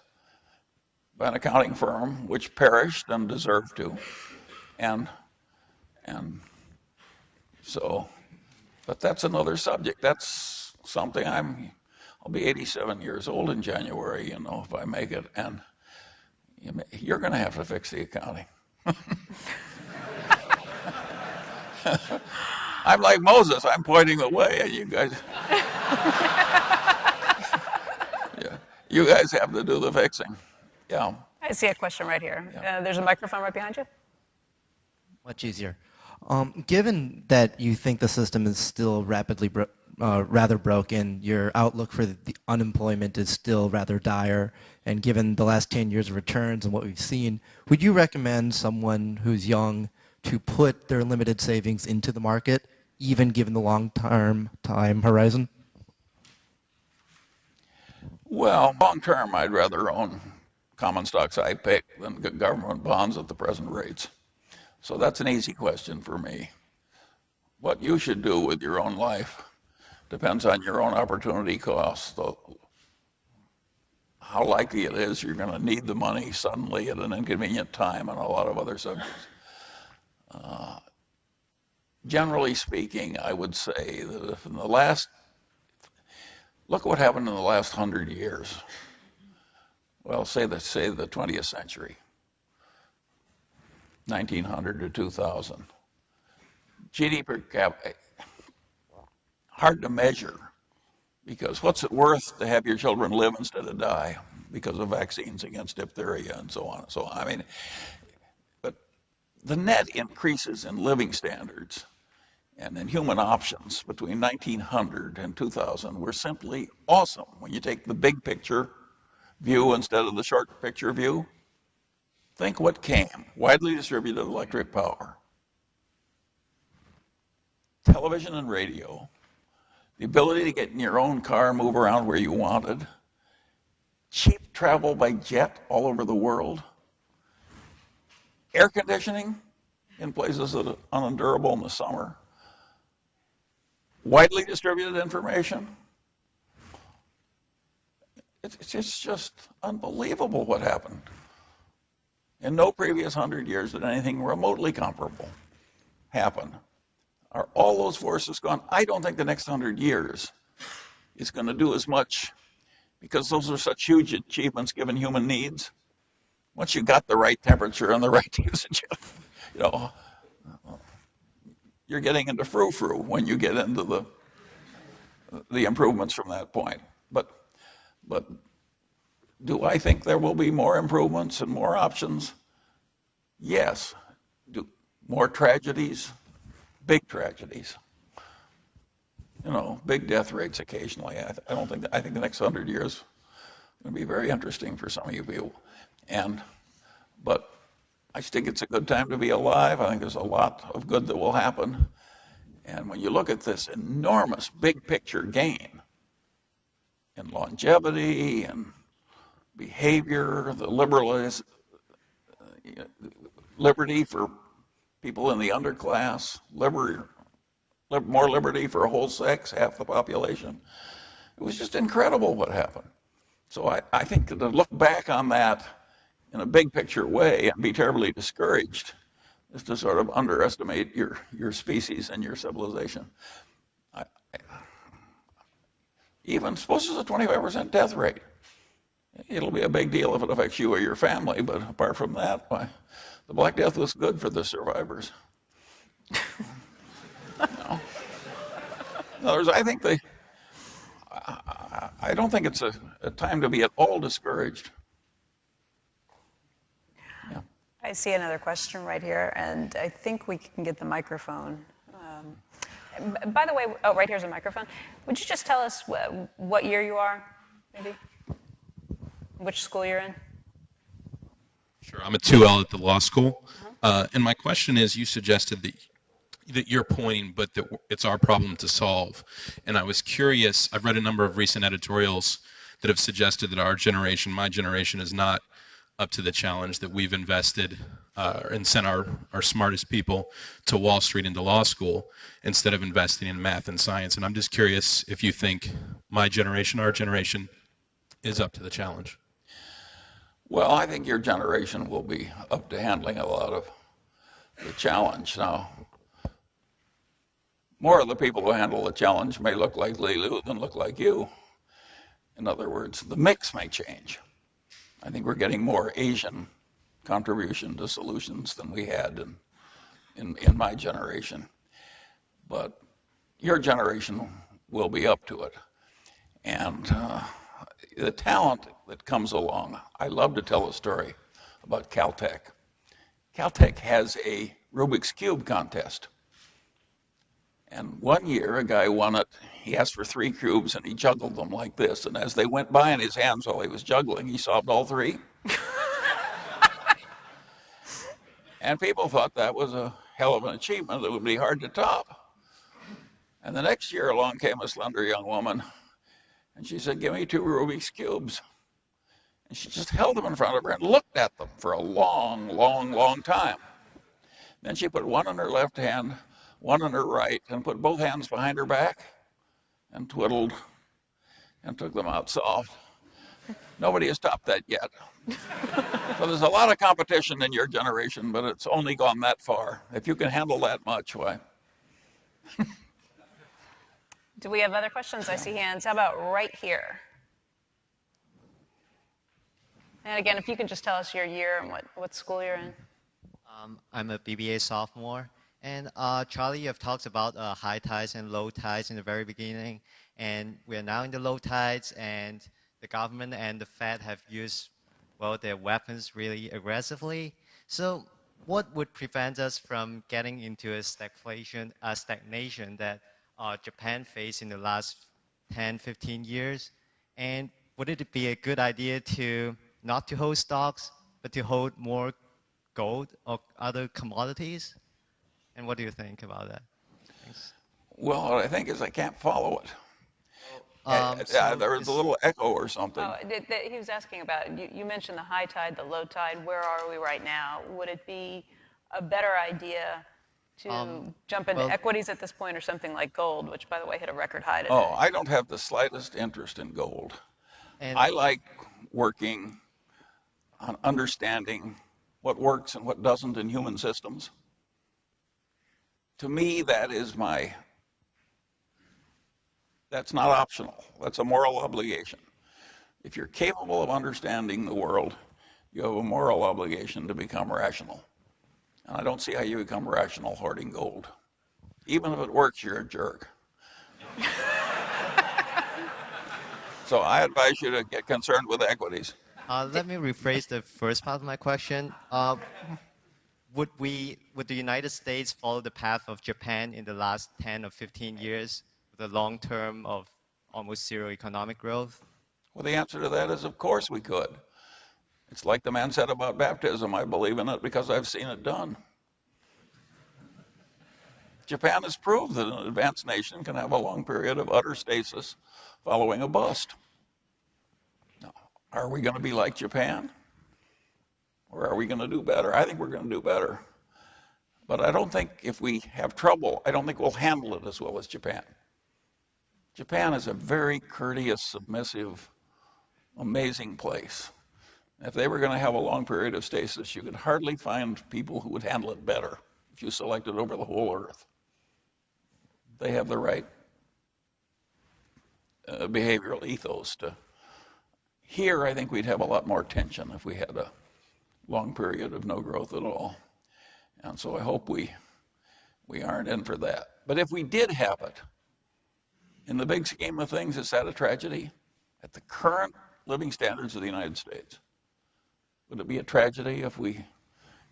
by an accounting firm which perished and deserved to. And so, but that's another subject. That's something I'll be 87 years old in January, you know, if I make it, and you're going to have to fix the accounting. I'm like Moses, I'm pointing the way, and you guys, yeah, you guys have to do the fixing. Yeah. I see a question right here. Yeah. There's a microphone right behind you. Much easier. Given that you think the system is still rapidly rather broken, your outlook for the unemployment is still rather dire, and given the last 10 years of returns and what we've seen, would you recommend someone who's young to put their limited savings into the market, even given the long-term time horizon? Well, long term, I'd rather own common stocks I pick than government bonds at the present rates. So that's an easy question for me. What you should do with your own life depends on your own opportunity costs, how likely it is you're going to need the money suddenly at an inconvenient time, and a lot of other subjects. Generally speaking, I would say that if in the last, look what happened in the last 100 years. Well, say the 20th century. 1900 to 2000. GDP per capita, hard to measure, because what's it worth to have your children live instead of die because of vaccines against diphtheria and so on and so on. I mean, but the net increases in living standards and in human options between 1900 and 2000 were simply awesome when you take the big picture view instead of the short picture view. Think what came. Widely distributed electric power, television and radio, the ability to get in your own car and move around where you wanted, cheap travel by jet all over the world, air conditioning in places that are unendurable in the summer, widely distributed information. It's just unbelievable what happened. In no previous 100 years did anything remotely comparable. happen, are all those forces gone? I don't think the next 100 years is going to do as much, because those are such huge achievements given human needs. Once you got the right temperature and the right usage, you know, you're getting into frou-frou when you get into the improvements from that point. But do I think there will be more improvements and more options? Yes. Do more tragedies? Big tragedies. You know, big death rates occasionally. I think the next 100 years is going to be very interesting for some of you people. But I think it's a good time to be alive. I think there's a lot of good that will happen. And when you look at this enormous big picture gain in longevity and behavior, the liberty for people in the underclass, more liberty for whole sex, half the population. It was just incredible what happened. So I think that to look back on that in a big picture way and be terribly discouraged is to sort of underestimate your species and your civilization. Even suppose there's a 25% death rate. It'll be a big deal if it affects you or your family, but apart from that, why, the Black Death was good for the survivors. No. In other words, I don't think it's a time to be at all discouraged. Yeah. I see another question right here, and I think we can get the microphone. By the way, oh, right here's a microphone. Would you just tell us what year you are, maybe? Which school you're in? Sure, I'm a 2L at the law school. And my question is, you suggested that you're pointing, but that it's our problem to solve. And I was curious, I've read a number of recent editorials that have suggested that our generation, my generation, is not up to the challenge, that we've invested and sent our smartest people to Wall Street and to law school instead of investing in math and science. And I'm just curious if you think my generation, our generation, is up to the challenge. Well, I think your generation will be up to handling a lot of the challenge. Now, more of the people who handle the challenge may look like Lilu than look like you. In other words, the mix may change. I think we're getting more Asian contribution to solutions than we had in my generation. But your generation will be up to it. And the talent that comes along, I love to tell a story about Caltech. Caltech has a Rubik's Cube contest. And one year, a guy won it. He asked for 3 cubes, and he juggled them like this. And as they went by in his hands while he was juggling, he solved all 3. And people thought that was a hell of an achievement that would be hard to top. And the next year along came a slender young woman, and she said, "Give me 2 Rubik's Cubes." And she just held them in front of her and looked at them for a long, long, long time. Then she put one in her left hand, one in her right, and put both hands behind her back and twiddled and took them out solved. Nobody has topped that yet. So there's a lot of competition in your generation, but it's only gone that far. If you can handle that much, why? Do we have other questions? I see hands. How about right here? And again, if you can just tell us your year and what school you're in. I'm a BBA sophomore. And Charlie, you have talked about high tides and low tides in the very beginning. And we're now in the low tides, and the government and the Fed have used, well, their weapons really aggressively. So what would prevent us from getting into a stagnation that Japan faced in the last 10, 15 years? And would it be a good idea to not to hold stocks, but to hold more gold or other commodities? And what do you think about that? Thanks. Well, what I think is I can't follow it. So there was a little echo or something. Oh, he was asking about, you mentioned the high tide, the low tide. Where are we right now? Would it be a better idea to jump into equities at this point, or something like gold, which, by the way, hit a record high today? Oh, I don't have the slightest interest in gold. And I like working on understanding what works and what doesn't in human systems. to me, that's not optional. That's a moral obligation. If you're capable of understanding the world, you have a moral obligation to become rational. And I don't see how you become rational hoarding gold. Even if it works, you're a jerk. So I advise you to get concerned with equities. Let me rephrase the first part of my question. Would the United States follow the path of Japan in the last 10 or 15 years with a long term of almost zero economic growth? Well, the answer to that is, of course we could. It's like the man said about baptism. I believe in it because I've seen it done. Japan has proved that an advanced nation can have a long period of utter stasis following a bust. Now, are we going to be like Japan? Or are we going to do better? I think we're going to do better. But I don't think if we have trouble, I don't think we'll handle it as well as Japan. Japan is a very courteous, submissive, amazing place. If they were going to have a long period of stasis, you could hardly find people who would handle it better if you selected over the whole earth. They have the right behavioral ethos to. Here, I think we'd have a lot more tension if we had a long period of no growth at all. And so I hope we aren't in for that. But if we did have it, in the big scheme of things, is that a tragedy? At the current living standards of the United States, would it be a tragedy if we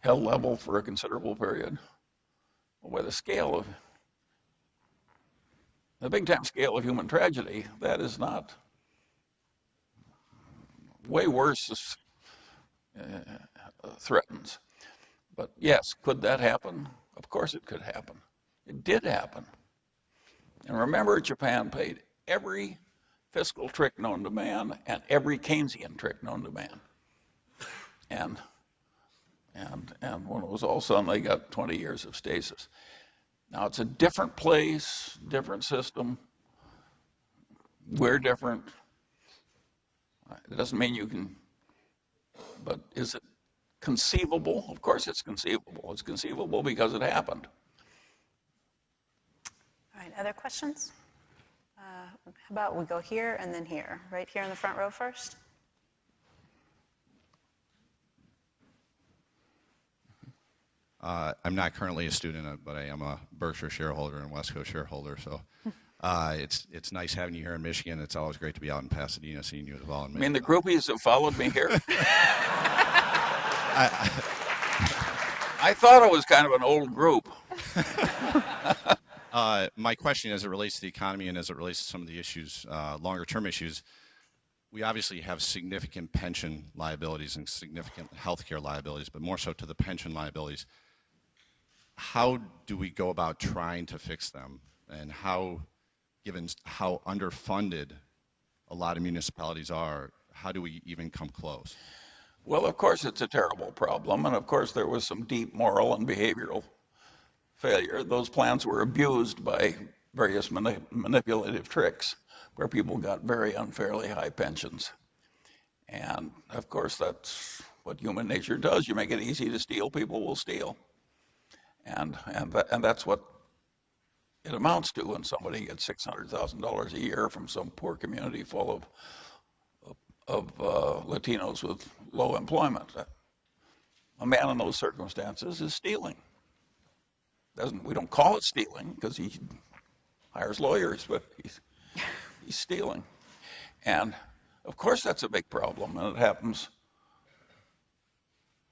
held level for a considerable period? Well, by the big time scale of human tragedy, that is not way worse threatens. But yes, could that happen? Of course it could happen. It did happen. And remember, Japan paid every fiscal trick known to man and every Keynesian trick known to man. And when it was all sudden, they got 20 years of stasis. Now it's a different place, different system. We're different. It doesn't mean you can, but is it conceivable? Of course it's conceivable. It's conceivable because it happened. All right, other questions? How about we go here and then here? Right here in the front row first. I'm not currently a student, but I am a Berkshire shareholder and West Coast shareholder. So it's nice having you here in Michigan. It's always great to be out in Pasadena, seeing you as well. I mean, the groupies have followed me here. I thought it was kind of an old group. My question, as it relates to the economy and as it relates to some of the issues, longer-term issues, we obviously have significant pension liabilities and significant healthcare liabilities, but more so to the pension liabilities. How do we go about trying to fix them? And how, given how underfunded a lot of municipalities are, how do we even come close? Well, of course, it's a terrible problem. And of course, there was some deep moral and behavioral failure. Those plans were abused by various manipulative tricks where people got very unfairly high pensions. And of course, that's what human nature does. You make it easy to steal, people will steal. And that's what it amounts to when somebody gets $600,000 a year from some poor community full of Latinos with low employment. A man in those circumstances is stealing. We don't call it stealing because he hires lawyers, but he's stealing. And of course that's a big problem, and it happens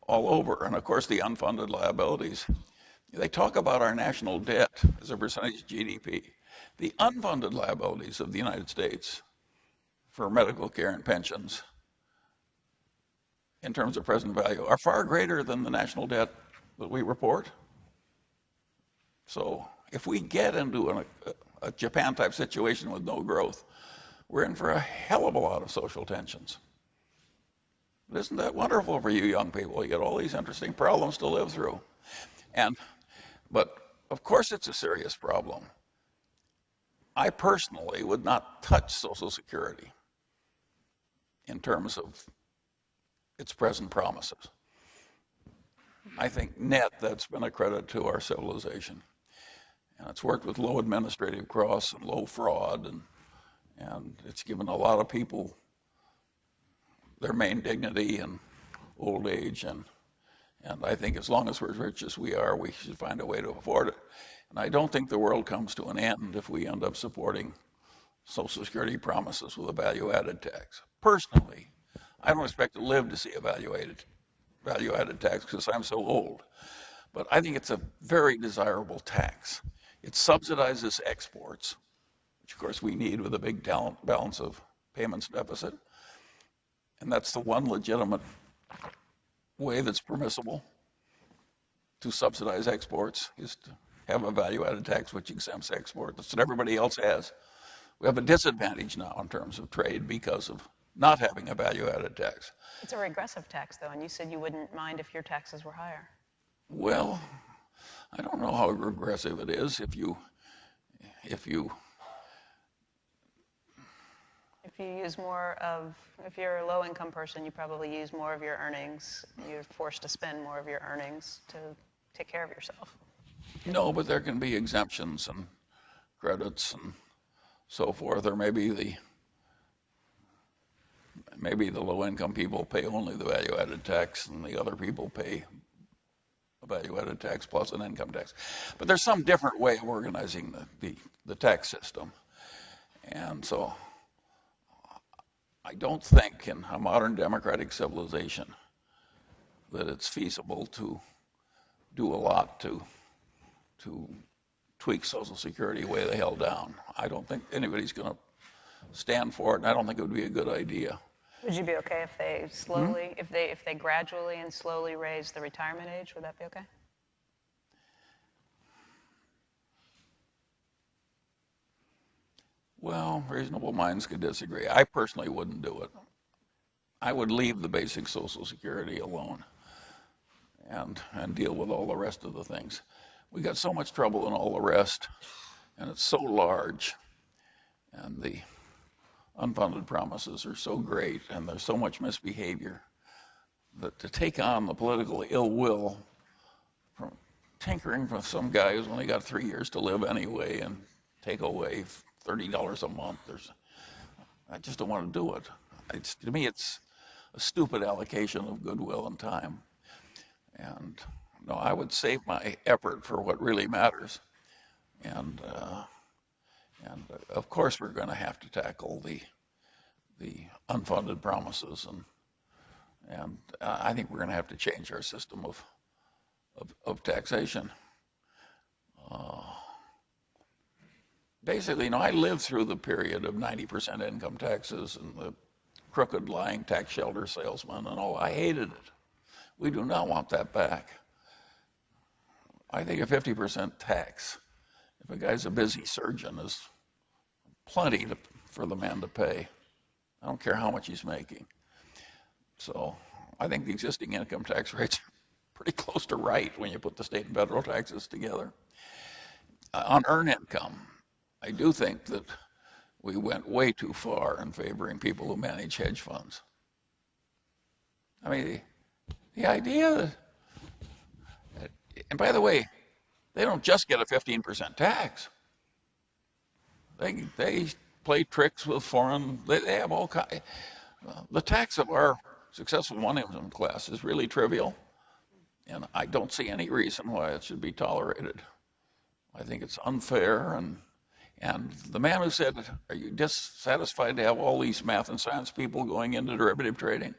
all over. And of course the unfunded liabilities. They talk about our national debt as a percentage of GDP. The unfunded liabilities of the United States for medical care and pensions in terms of present value are far greater than the national debt that we report. So if we get into a Japan-type situation with no growth, we're in for a hell of a lot of social tensions. But isn't that wonderful for you young people? You get all these interesting problems to live through. But of course it's a serious problem. I personally would not touch Social Security in terms of its present promises. I think net that's been a credit to our civilization. And it's worked with low administrative costs and low fraud, and it's given a lot of people their main dignity in old age. And I think as long as we're as rich as we are, we should find a way to afford it. And I don't think the world comes to an end if we end up supporting Social Security promises with a value-added tax. Personally, I don't expect to live to see a value-added tax because I'm so old. But I think it's a very desirable tax. It subsidizes exports, which of course we need with a big balance of payments deficit. And that's the one legitimate way that's permissible to subsidize exports, is to have a value-added tax which exempts export. That's what everybody else has. We have a disadvantage now in terms of trade because of not having a value-added tax. It's a regressive tax, though, and you said you wouldn't mind if your taxes were higher. Well, I don't know how regressive it is if you use more of, if you're a low-income person, you probably use more of your earnings. You're forced to spend more of your earnings to take care of yourself. No, but there can be exemptions and credits and so forth, or maybe the low-income people pay only the value-added tax and the other people pay a value-added tax plus an income tax. But there's some different way of organizing the tax system. And so I don't think in a modern democratic civilization that it's feasible to do a lot to tweak Social Security way the hell down. I don't think anybody's going to stand for it, and I don't think it would be a good idea. Would you be okay if they slowly, if they gradually and slowly raise the retirement age? Would that be okay? Well, reasonable minds could disagree. I personally wouldn't do it. I would leave the basic Social Security alone and deal with all the rest of the things. We got so much trouble in all the rest, and it's so large, and the unfunded promises are so great, and there's so much misbehavior that to take on the political ill will from tinkering with some guy who's only got 3 years to live anyway and take away $30 a month, I just don't want to do it. To me, it's a stupid allocation of goodwill and time. And no, I would save my effort for what really matters. And of course, we're going to have to tackle the unfunded promises, and I think we're going to have to change our system of taxation. Basically, I lived through the period of 90% income taxes and the crooked, lying tax shelter salesmen and all. I hated it. We do not want that back. I think a 50% tax, if a guy's a busy surgeon, is plenty for the man to pay. I don't care how much he's making. So I think the existing income tax rates are pretty close to right when you put the state and federal taxes together. On earned income, I do think that we went way too far in favoring people who manage hedge funds. I mean, the idea that, and by the way, they don't just get a 15% tax. They play tricks with foreign, they have all kinds. The tax of our successful one-income class is really trivial, and I don't see any reason why it should be tolerated. I think it's unfair, and the man who said, are you dissatisfied to have all these math and science people going into derivative trading?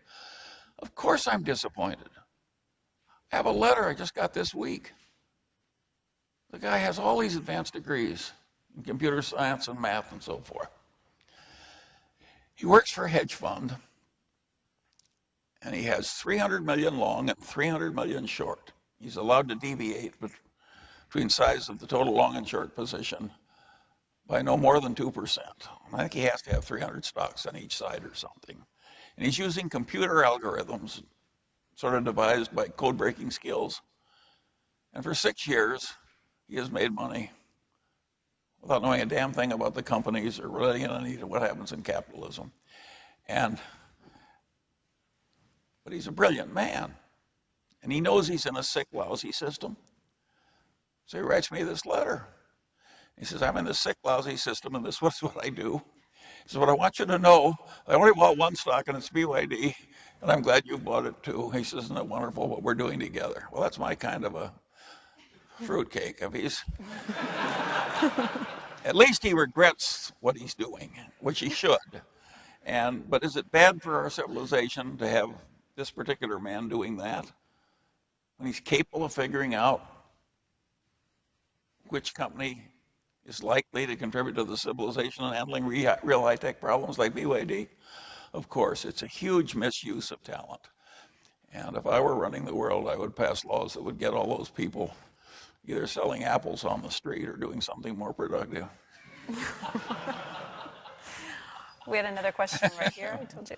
Of course I'm disappointed. I have a letter I just got this week. The guy has all these advanced degrees in computer science and math and so forth. He works for a hedge fund, and he has 300 million long and 300 million short. He's allowed to deviate between size of the total long and short position by no more than 2%. I think he has to have 300 stocks on each side or something. And he's using computer algorithms, sort of devised by code-breaking skills. And for 6 years, he has made money without knowing a damn thing about the companies or relating any to what happens in capitalism. But he's a brilliant man. And he knows he's in a sick, lousy system. So he writes me this letter. He says, I'm in this sick, lousy system, and this is what I do. He says, what I want you to know, I only bought one stock, and it's BYD, and I'm glad you bought it too. He says, isn't it wonderful what we're doing together? Well, that's my kind of a fruitcake. If he's, at least he regrets what he's doing, which he should. But is it bad for our civilization to have this particular man doing that when he's capable of figuring out which company is likely to contribute to the civilization and handling real high-tech problems like BYD? Of course, it's a huge misuse of talent. And if I were running the world, I would pass laws that would get all those people either selling apples on the street or doing something more productive. We had another question right here. I told you.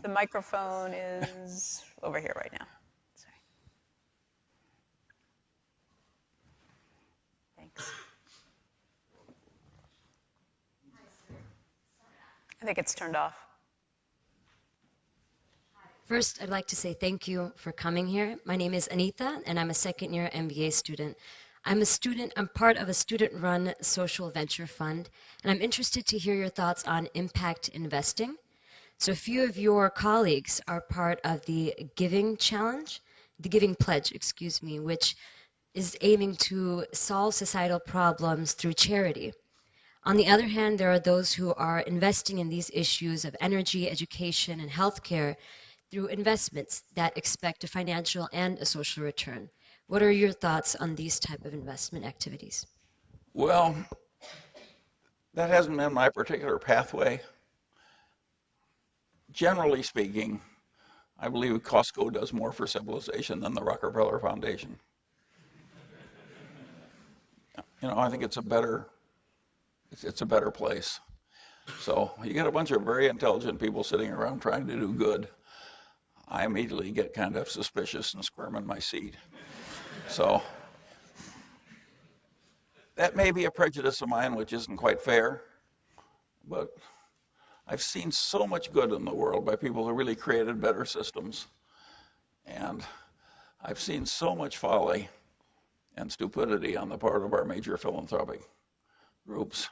The microphone is over here right now. Sorry. Thanks. I think it's turned off. First, I'd like to say thank you for coming here. My name is Anita, and I'm a second-year MBA student. I'm part of a student-run social venture fund, and I'm interested to hear your thoughts on impact investing. So a few of your colleagues are part of the Giving Pledge, which is aiming to solve societal problems through charity. On the other hand, there are those who are investing in these issues of energy, education, and healthcare through investments that expect a financial and a social return. What are your thoughts on these type of investment activities? Well, that hasn't been my particular pathway. Generally speaking, I believe Costco does more for civilization than the Rockefeller Foundation. I think it's a better place. So you get a bunch of very intelligent people sitting around trying to do good. I immediately get kind of suspicious and squirm in my seat. So that may be a prejudice of mine, which isn't quite fair, but I've seen so much good in the world by people who really created better systems. And I've seen so much folly and stupidity on the part of our major philanthropic groups,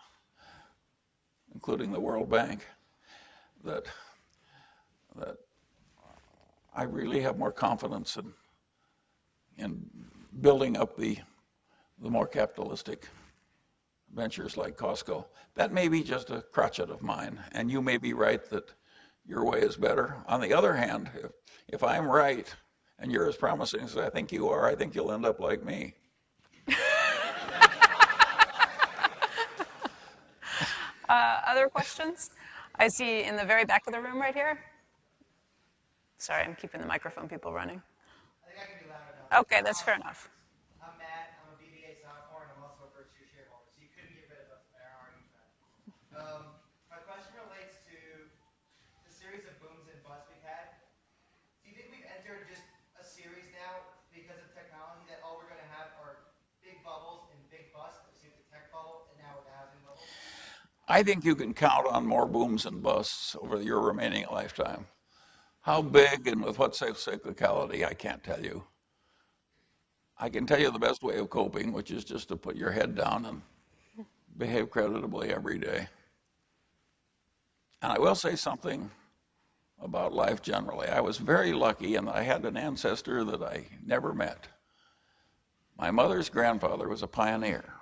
including the World Bank, that I really have more confidence in building up the more capitalistic ventures like Costco. That may be just a crotchet of mine, and you may be right that your way is better. On the other hand, if I'm right and you're as promising as I think you are, I think you'll end up like me. Other questions? I see in the very back of the room right here. Sorry, I'm keeping the microphone people running. I think I can be loud enough. Okay, that's fair enough. I'm Matt. I'm a BBA sophomore, and I'm also a Berkshire shareholder, so you couldn't get rid of our argument. My question relates to the series of booms and busts we've had. Do you think we've entered just a series now because of technology that all we're going to have are big bubbles and big busts? We've seen the tech bubble, and now with the housing bubble. I think you can count on more booms and busts over your remaining lifetime. How big and with what cyclicality, I can't tell you. I can tell you the best way of coping, which is just to put your head down and behave creditably every day. And I will say something about life generally. I was very lucky in that I had an ancestor that I never met. My mother's grandfather was a pioneer.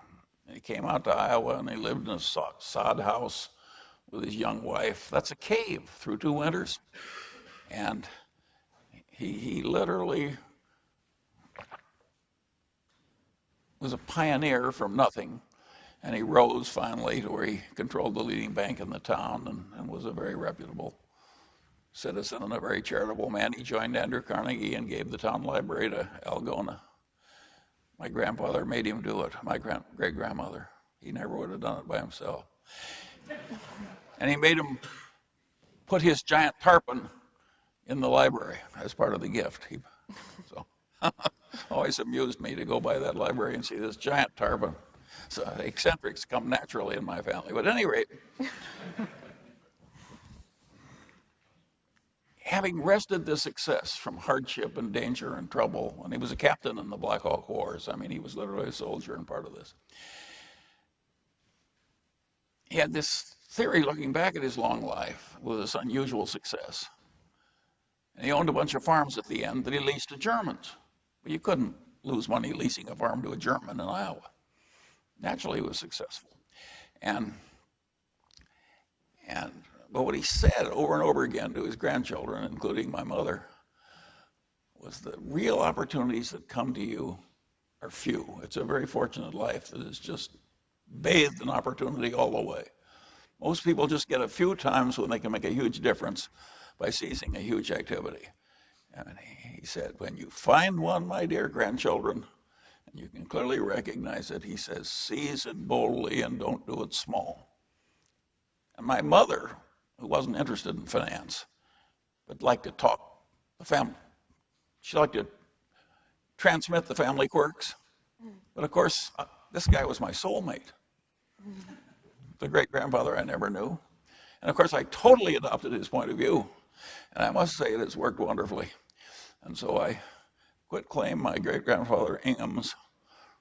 He came out to Iowa and he lived in a sod house with his young wife. That's a cave through 2 winters. And he literally was a pioneer from nothing. And he rose finally to where he controlled the leading bank in the town and was a very reputable citizen and a very charitable man. He joined Andrew Carnegie and gave the town library to Algona. My grandfather made him do it, my great-grandmother. He never would have done it by himself. And he made him put his giant tarpon in the library as part of the gift. So always amused me to go by that library and see this giant tarpon. So the eccentrics come naturally in my family. But at any rate, having wrested this success from hardship and danger and trouble, and he was a captain in the Black Hawk Wars. I mean, he was literally a soldier and part of this. he had this theory looking back at his long life with this unusual success. And he owned a bunch of farms at the end that he leased to Germans. But you couldn't lose money leasing a farm to a German in Iowa. Naturally, he was successful. But what he said over and over again to his grandchildren, including my mother, was the real opportunities that come to you are few. It's a very fortunate life that is just bathed in opportunity all the way. Most people just get a few times when they can make a huge difference by seizing a huge activity. And he said, when you find one, my dear grandchildren, and you can clearly recognize it, he says, seize it boldly and don't do it small. And my mother, who wasn't interested in finance, but liked to talk the family, she liked to transmit the family quirks. But of course, this guy was my soulmate. The great-grandfather I never knew. And of course, I totally adopted his point of view. And I must say it has worked wonderfully. And so I quit claim my great-grandfather Ingham's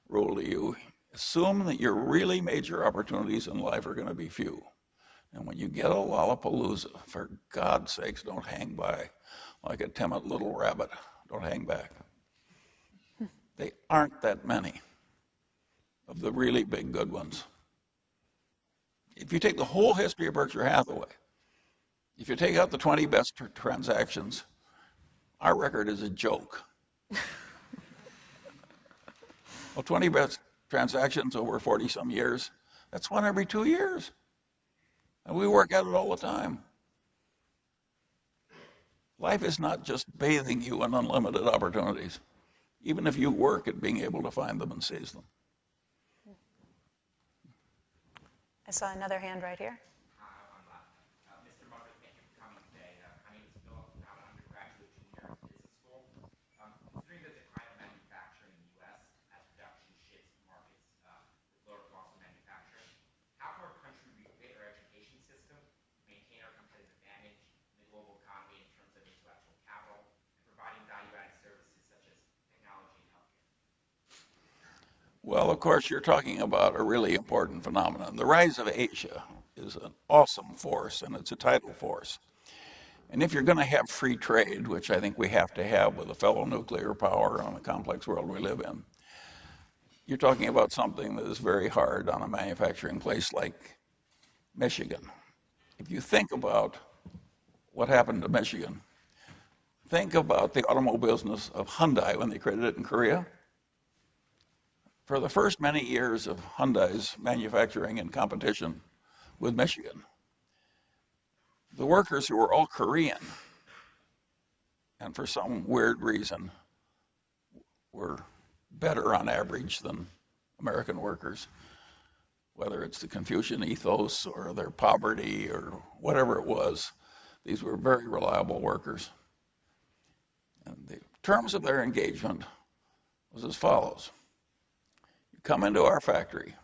rule to you. Assume that your really major opportunities in life are going to be few. And when you get a Lollapalooza, for God's sakes, don't hang by like a timid little rabbit. Don't hang back. They aren't that many of the really big good ones. If you take the whole history of Berkshire Hathaway, if you take out the 20 best transactions, our record is a joke. Well, 20 best transactions over 40-some years, that's one every 2 years. And we work at it all the time. Life is not just bathing you in unlimited opportunities, even if you work at being able to find them and seize them. I saw another hand right here. Mr. Munger, thank you for coming today. My name is Philip. I'm an undergraduate junior at business school. Considering the decline of manufacturing in the U.S. as production shifts to markets with lower cost of manufacturing, how can our country refit our education system, maintain our competitive advantage in the global economy in terms of intellectual capital, and providing value-added services such as technology and healthcare? Well, of course, you're talking about a really important phenomenon. The rise of Asia is an awesome force, and it's a tidal force. And if you're going to have free trade, which I think we have to have with a fellow nuclear power on the complex world we live in, you're talking about something that is very hard on a manufacturing place like Michigan. If you think about what happened to Michigan, think about the automobile business of Hyundai when they created it in Korea. For the first many years of Hyundai's manufacturing in competition with Michigan, the workers who were all Korean, and for some weird reason, were better on average than American workers, whether it's the Confucian ethos or their poverty or whatever it was, these were very reliable workers. And the terms of their engagement was as follows. Come into our factory,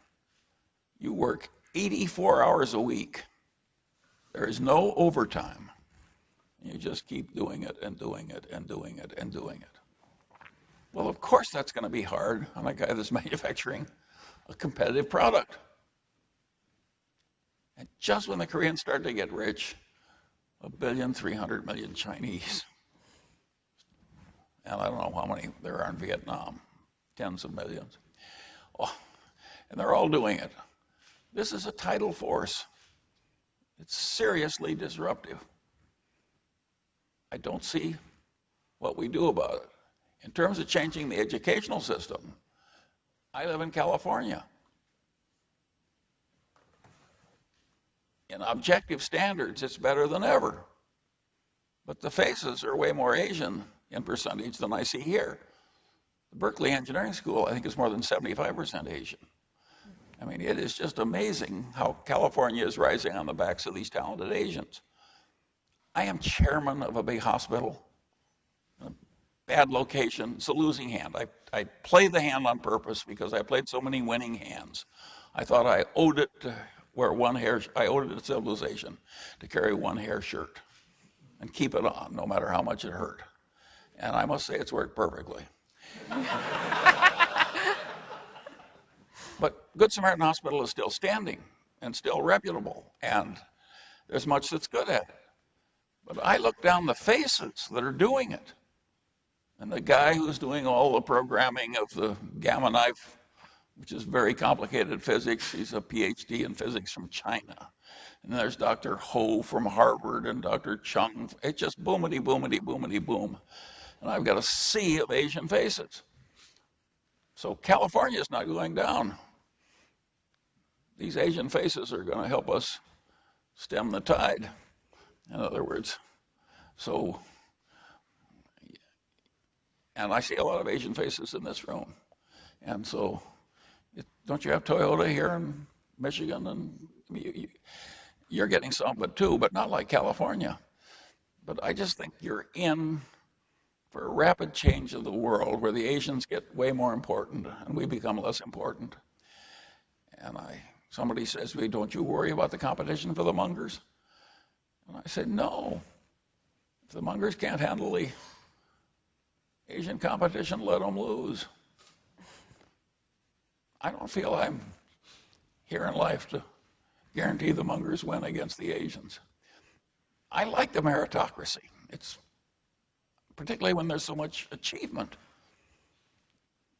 you work 84 hours a week. There is no overtime. You just keep doing it and doing it and doing it and doing it. Well, of course that's going to be hard on a guy that's manufacturing a competitive product. And just when the Koreans started to get rich, 1.3 billion Chinese, and I don't know how many there are in Vietnam, tens of millions. Oh, and they're all doing it. This is a tidal force. It's seriously disruptive. I don't see what we do about it. In terms of changing the educational system, I live in California. In objective standards, it's better than ever. But the faces are way more Asian in percentage than I see here. The Berkeley Engineering School, I think, is more than 75% Asian. I mean, it is just amazing how California is rising on the backs of these talented Asians. I am chairman of a big hospital, a bad location. It's a losing hand. I played the hand on purpose because I played so many winning hands. I thought I owed it to wear one hair, I owed it to civilization to carry one hair shirt and keep it on no matter how much it hurt. And I must say it's worked perfectly. But Good Samaritan Hospital is still standing. and still reputable, and there's much that's good at it. But I look down the faces that are doing it, and the guy who's doing all the programming of the gamma knife, which is very complicated physics, he's a PhD in physics from China. And there's Dr. Ho from Harvard and Dr. Chung. It's just boomity, boomity, boomity, boom. And I've got a sea of Asian faces. So California's not going down. These Asian faces are going to help us stem the tide, in other words. So, and I see a lot of Asian faces in this room. And so, don't you have Toyota here in Michigan? And you're getting some of it too, but not like California. But I just think you're in for a rapid change of the world where the Asians get way more important and we become less important. And somebody says to me, don't you worry about the competition for the Mungers? And I said, no. If the Mungers can't handle the Asian competition, let them lose. I don't feel I'm here in life to guarantee the Mungers win against the Asians. I like the meritocracy. It's particularly when there's so much achievement.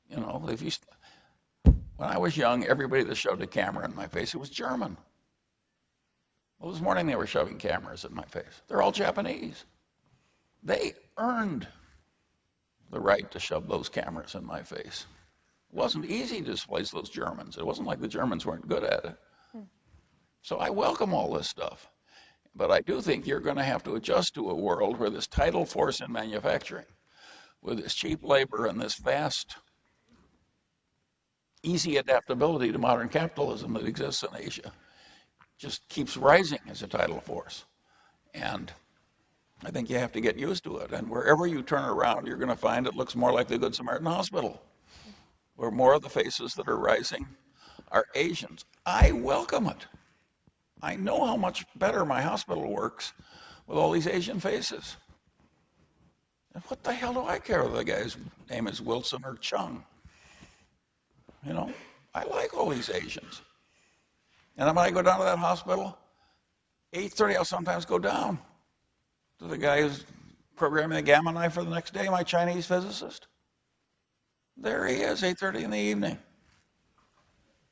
You know, when I was young, everybody that shoved a camera in my face, it was German. Well, this morning they were shoving cameras in my face. They're all Japanese. They earned the right to shove those cameras in my face. It wasn't easy to displace those Germans. It wasn't like the Germans weren't good at it. So I welcome all this stuff. But I do think you're going to have to adjust to a world where this tidal force in manufacturing, with this cheap labor and this vast, easy adaptability to modern capitalism that exists in Asia, just keeps rising as a tidal force. And I think you have to get used to it. And wherever you turn around, you're going to find it looks more like the Good Samaritan Hospital, where more of the faces that are rising are Asians. I welcome it. I know how much better my hospital works with all these Asian faces. And what the hell do I care whether the guy's name is Wilson or Chung? You know, I like all these Asians. And when I go down to that hospital, 8:30 I'll sometimes go down to the guy who's programming the gamma knife for the next day, my Chinese physicist. There he is, 8:30 in the evening.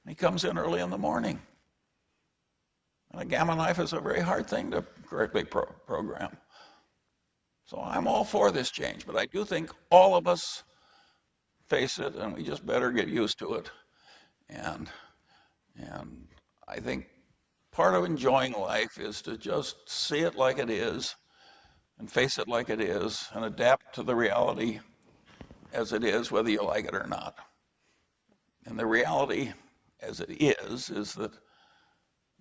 He comes in early in the morning. And a gamma knife is a very hard thing to correctly program. So I'm all for this change, but I do think all of us face it, and we just better get used to it. And I think part of enjoying life is to just see it like it is, and face it like it is, and adapt to the reality as it is, whether you like it or not. And the reality as it is that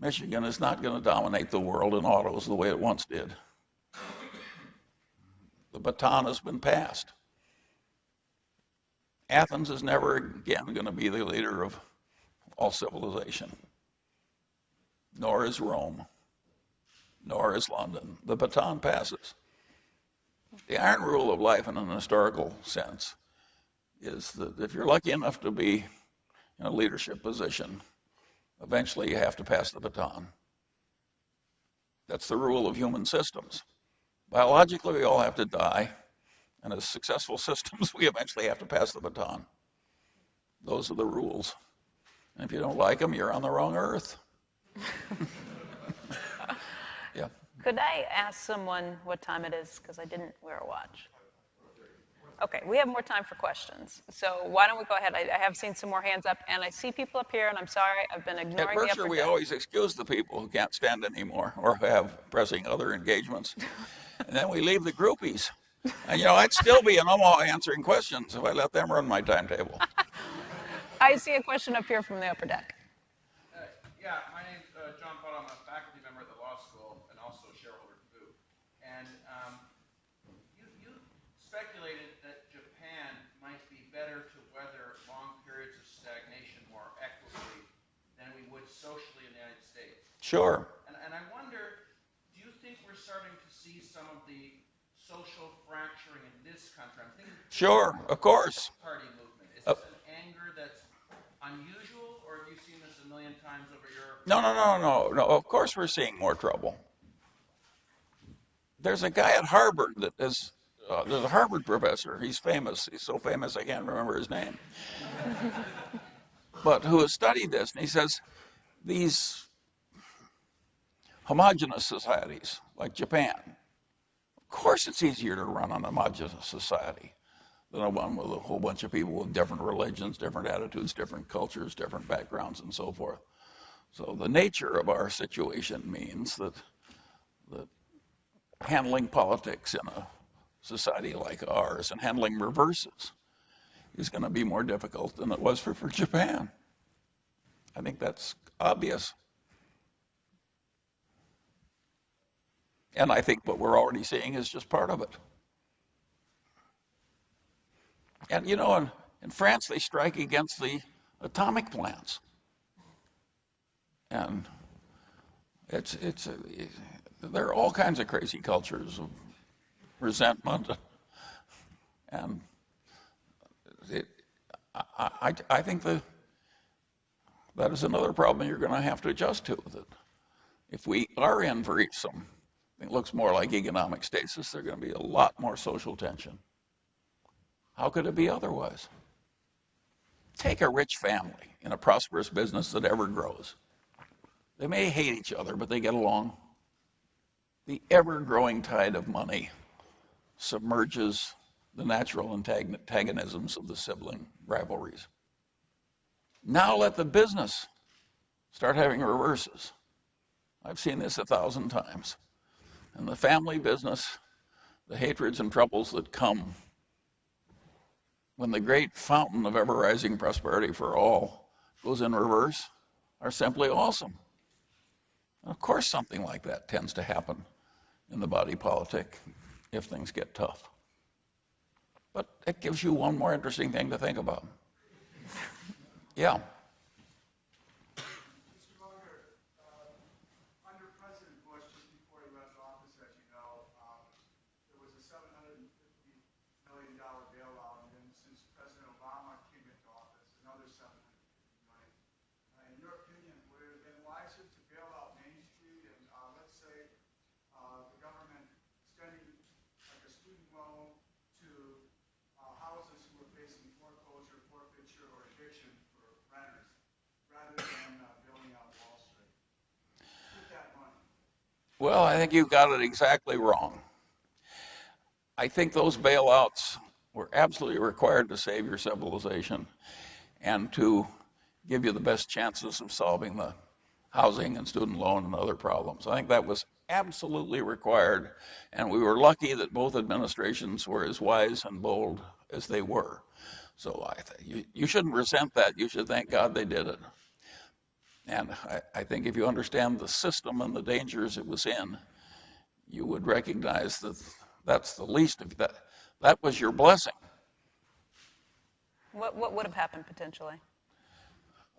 Michigan is not going to dominate the world in autos the way it once did. The baton has been passed. Athens is never again going to be the leader of all civilization, nor is Rome, nor is London. The baton passes. The iron rule of life in an historical sense is that if you're lucky enough to be in a leadership position, eventually you have to pass the baton. That's the rule of human systems. Biologically, we all have to die, and as successful systems, we eventually have to pass the baton. Those are the rules. And if you don't like them, you're on the wrong earth. Yeah. Could I ask someone what time it is? Because I didn't wear a watch. Okay, we have more time for questions. So why don't we go ahead? I have seen some more hands up, and I see people up here, and I'm sorry, I've been ignoring At the Berkshire, upper we deck. always excuse the people who can't stand anymore or have pressing other engagements. And then we leave the groupies. And, you know, I'd still be in Omaha answering questions if I let them run my timetable. I see a question up here from the upper deck. Yeah, my name's John Putt. I'm a faculty member at the law school and also a shareholder at VU. And you speculated that Japan might be better to weather long periods of stagnation more equitably than we would socially in the United States. Sure. And I wonder, do you think we're starting to see some of the social fracturing in this country? I'm thinking Sure, of course. party movement. Is this an anger that's unusual, or have you seen this in a million times over your... No. Of course we're seeing more trouble. There's a guy at Harvard that is, there's a Harvard professor. He's famous. He's so famous I can't remember his name. But who has studied this, and he says these homogenous societies like Japan, of course it's easier to run an homogenous society than a one with a whole bunch of people with different religions, different attitudes, different cultures, different backgrounds, and so forth. So the nature of our situation means that handling politics in a society like ours and handling reverses is going to be more difficult than it was for Japan. I think that's obvious. And I think what we're already seeing is just part of it. And you know, in France, they strike against the atomic plants. And there are all kinds of crazy cultures of resentment. And I think that is another problem you're going to have to adjust to. That if we are in for something that looks more like economic stasis, there's going to be a lot more social tension. How could it be otherwise? Take a rich family in a prosperous business that ever grows. They may hate each other, but they get along. The ever-growing tide of money submerges the natural antagonisms of the sibling rivalries. Now let the business start having reverses. I've seen this 1,000 times. In the family business, the hatreds and troubles that come when the great fountain of ever-rising prosperity for all goes in reverse are simply awesome. And of course, something like that tends to happen in the body politic if things get tough. But it gives you one more interesting thing to think about. Yeah. Mr. Munger, under President Bush, just before he left office, as you know, there was a $750 million bailout, and then since President Obama came into office, another $750 million. In your opinion, would it have been wiser to bail out Main Street and, let's say, the government extending like a student loan to houses who were facing foreclosure, forfeiture, or eviction for renters, rather than bailing out Wall Street? Keep that money. Well, I think you got it exactly wrong. I think those bailouts were absolutely required to save your civilization and to give you the best chances of solving the housing and student loan and other problems. I think that was absolutely required, and we were lucky that both administrations were as wise and bold as they were. So you shouldn't resent that. You should thank God they did it. And I think if you understand the system and the dangers it was in, you would recognize that that's the least of that. That was your blessing. What would have happened potentially?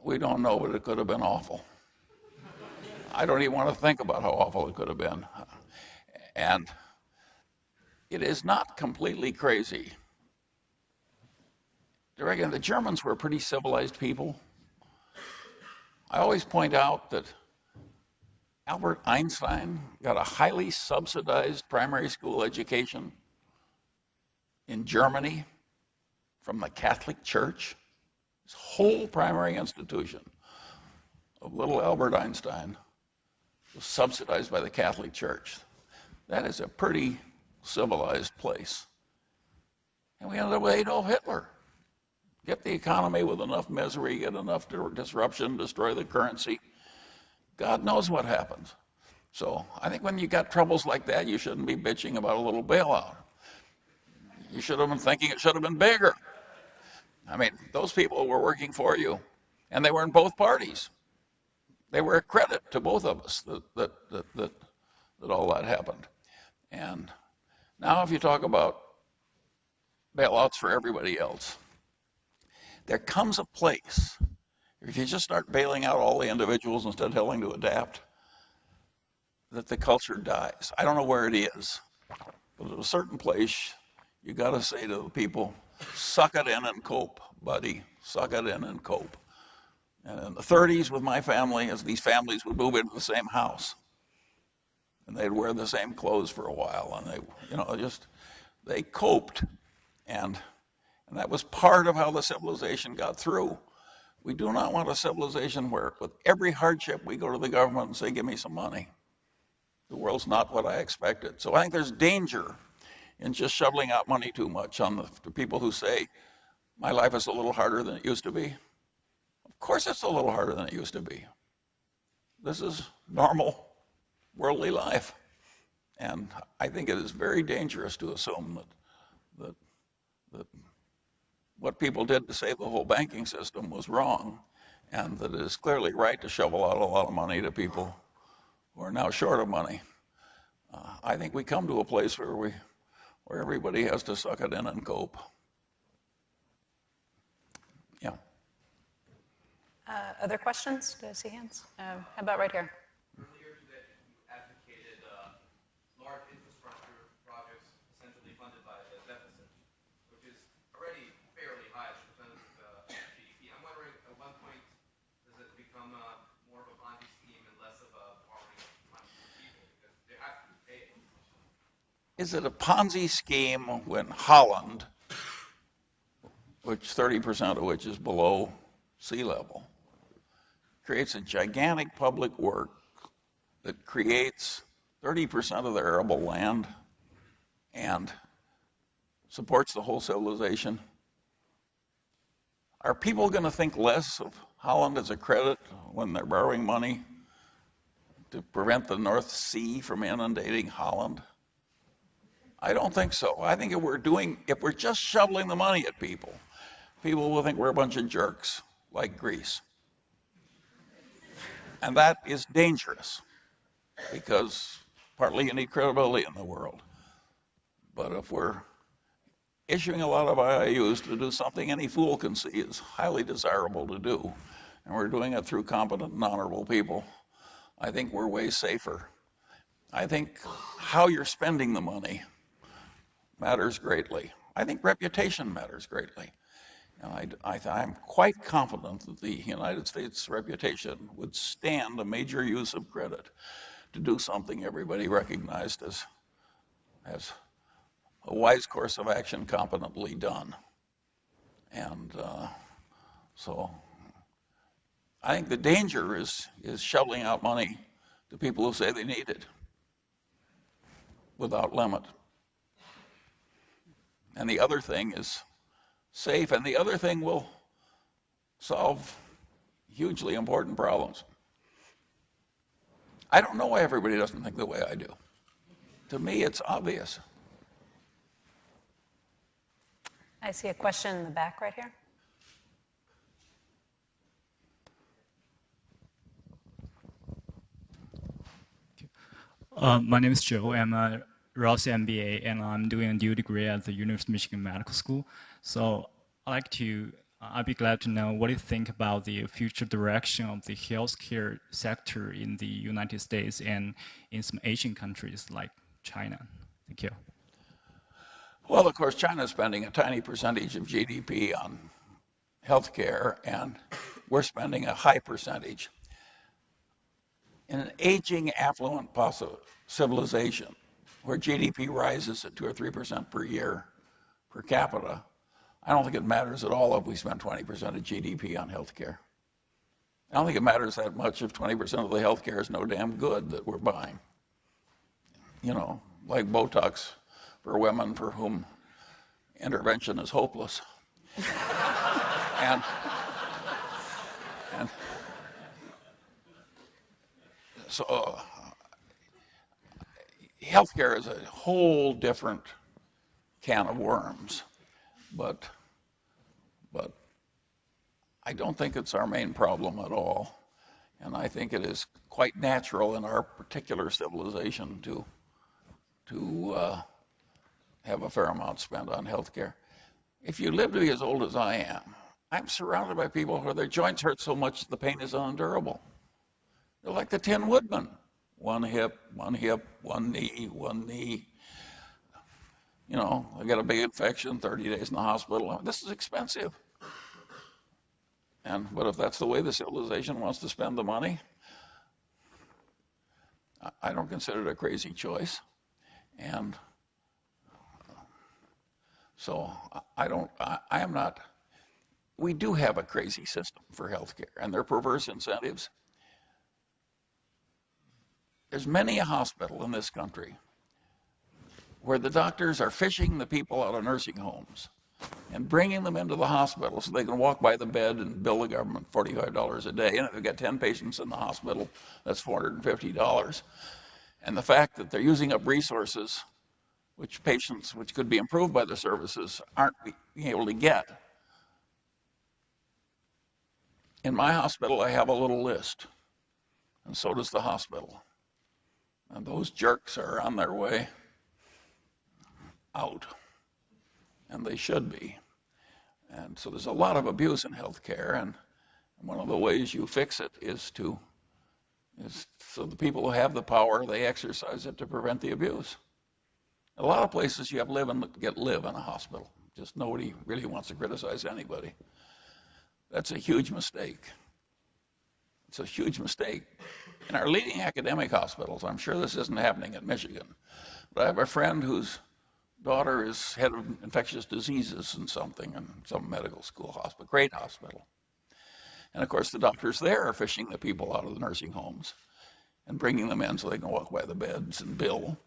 We don't know, but it could have been awful. I don't even want to think about how awful it could have been. And it is not completely crazy. I reckon the Germans were pretty civilized people. I always point out that Albert Einstein got a highly subsidized primary school education in Germany from the Catholic Church. His whole primary institution of little Albert Einstein was subsidized by the Catholic Church. That is a pretty civilized place. And we ended up with Adolf Hitler. Get the economy with enough misery, get enough disruption, destroy the currency. God knows what happens. So I think when you got troubles like that, you shouldn't be bitching about a little bailout. You should have been thinking it should have been bigger. I mean, those people were working for you, and they were in both parties. They were a credit to both of us that all that happened. And now if you talk about bailouts for everybody else, there comes a place, if you just start bailing out all the individuals instead of telling to adapt, that the culture dies. I don't know where it is, but at a certain place, you got to say to the people, suck it in and cope, buddy. Suck it in and cope. And in the 30s with my family, as these families would move into the same house, and they'd wear the same clothes for a while, and they coped, and that was part of how the civilization got through. We do not want a civilization where with every hardship we go to the government and say, give me some money. The world's not what I expected. So I think there's danger in just shoveling out money too much on the people who say, my life is a little harder than it used to be. Of course it's a little harder than it used to be. This is normal worldly life. And I think it is very dangerous to assume that what people did to save the whole banking system was wrong, and that it is clearly right to shovel out a lot of money to people who are now short of money. I think we come to a place where everybody has to suck it in and cope. Yeah. Other questions? Do I see hands? How about right here? Earlier today, you advocated large infrastructure projects essentially funded by the deficit, which is already fairly high as a percentage of GDP. I'm wondering, at what point does it become more of a Ponzi scheme and less of a borrowing money from people? Because they have to be paid. Is it a Ponzi scheme when Holland, which 30% of which is below sea level, creates a gigantic public work that creates 30% of the arable land and supports the whole civilization? Are people going to think less of Holland as a credit when they're borrowing money to prevent the North Sea from inundating Holland? I don't think so. I think if we're just shoveling the money at people, people will think we're a bunch of jerks, like Greece. And that is dangerous, because partly you need credibility in the world. But if we're issuing a lot of IOUs to do something any fool can see is highly desirable to do, and we're doing it through competent and honorable people, I think we're way safer. I think how you're spending the money matters greatly. I think reputation matters greatly. And I'm quite confident that the United States reputation would stand a major use of credit to do something everybody recognized as a wise course of action competently done. And so I think the danger is shoveling out money to people who say they need it without limit. And the other thing is safe, and the other thing will solve hugely important problems. I don't know why everybody doesn't think the way I do. To me, it's obvious. I see a question in the back right here. My name is Joe. I'm a Ross MBA, and I'm doing a dual degree at the University of Michigan Medical School. So I'd be glad to know what you think about the future direction of the healthcare sector in the United States and in some Asian countries like China. Thank you. Well, of course, China's spending a tiny percentage of GDP on healthcare, and we're spending a high percentage. In an aging, affluent civilization where GDP rises at 2 or 3% per year per capita, I don't think it matters at all if we spend 20% of GDP on healthcare. I don't think it matters that much if 20% of the healthcare is no damn good that we're buying. You know, like Botox for women for whom intervention is hopeless. and so healthcare is a whole different can of worms, but I don't think it's our main problem at all. And I think it is quite natural in our particular civilization to have a fair amount spent on healthcare. If you live to be as old as I am, I'm surrounded by people where their joints hurt so much the pain is unendurable. They're like the Tin Woodman. One hip, one knee, one knee. You know, I got a big infection, 30 days in the hospital. This is expensive. But if that's the way the civilization wants to spend the money, I don't consider it a crazy choice. And so I am not, we do have a crazy system for healthcare, and there are perverse incentives. There's many a hospital in this country where the doctors are fishing the people out of nursing homes and bringing them into the hospital so they can walk by the bed and bill the government $45 a day. And if they've got 10 patients in the hospital, that's $450. And the fact that they're using up resources which patients, which could be improved by the services, aren't being able to get. In my hospital, I have a little list, and so does the hospital. And those jerks are on their way out, and they should be. And so there's a lot of abuse in healthcare, and one of the ways you fix it is so the people who have the power, they exercise it to prevent the abuse. A lot of places you have get live in a hospital. Just nobody really wants to criticize anybody. That's a huge mistake. It's a huge mistake. In our leading academic hospitals, I'm sure this isn't happening at Michigan, but I have a friend whose daughter is head of infectious diseases in some medical school hospital, great hospital. And of course, the doctors there are fishing the people out of the nursing homes and bringing them in so they can walk by the beds and bill.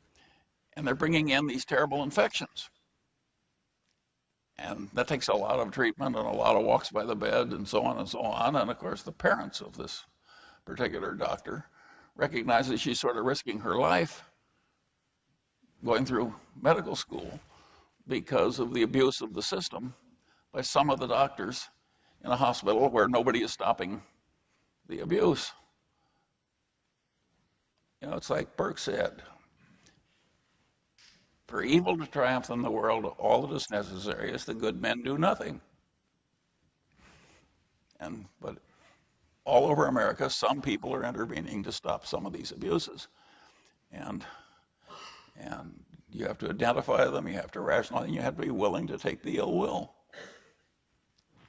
And they're bringing in these terrible infections. And that takes a lot of treatment and a lot of walks by the bed and so on and so on. And of course, the parents of this particular doctor recognize that she's sort of risking her life going through medical school because of the abuse of the system by some of the doctors in a hospital where nobody is stopping the abuse. You know, it's like Burke said, for evil to triumph in the world, all that is necessary is that good men do nothing. But all over America, some people are intervening to stop some of these abuses. And you have to identify them, you have to rationalize, and you have to be willing to take the ill will.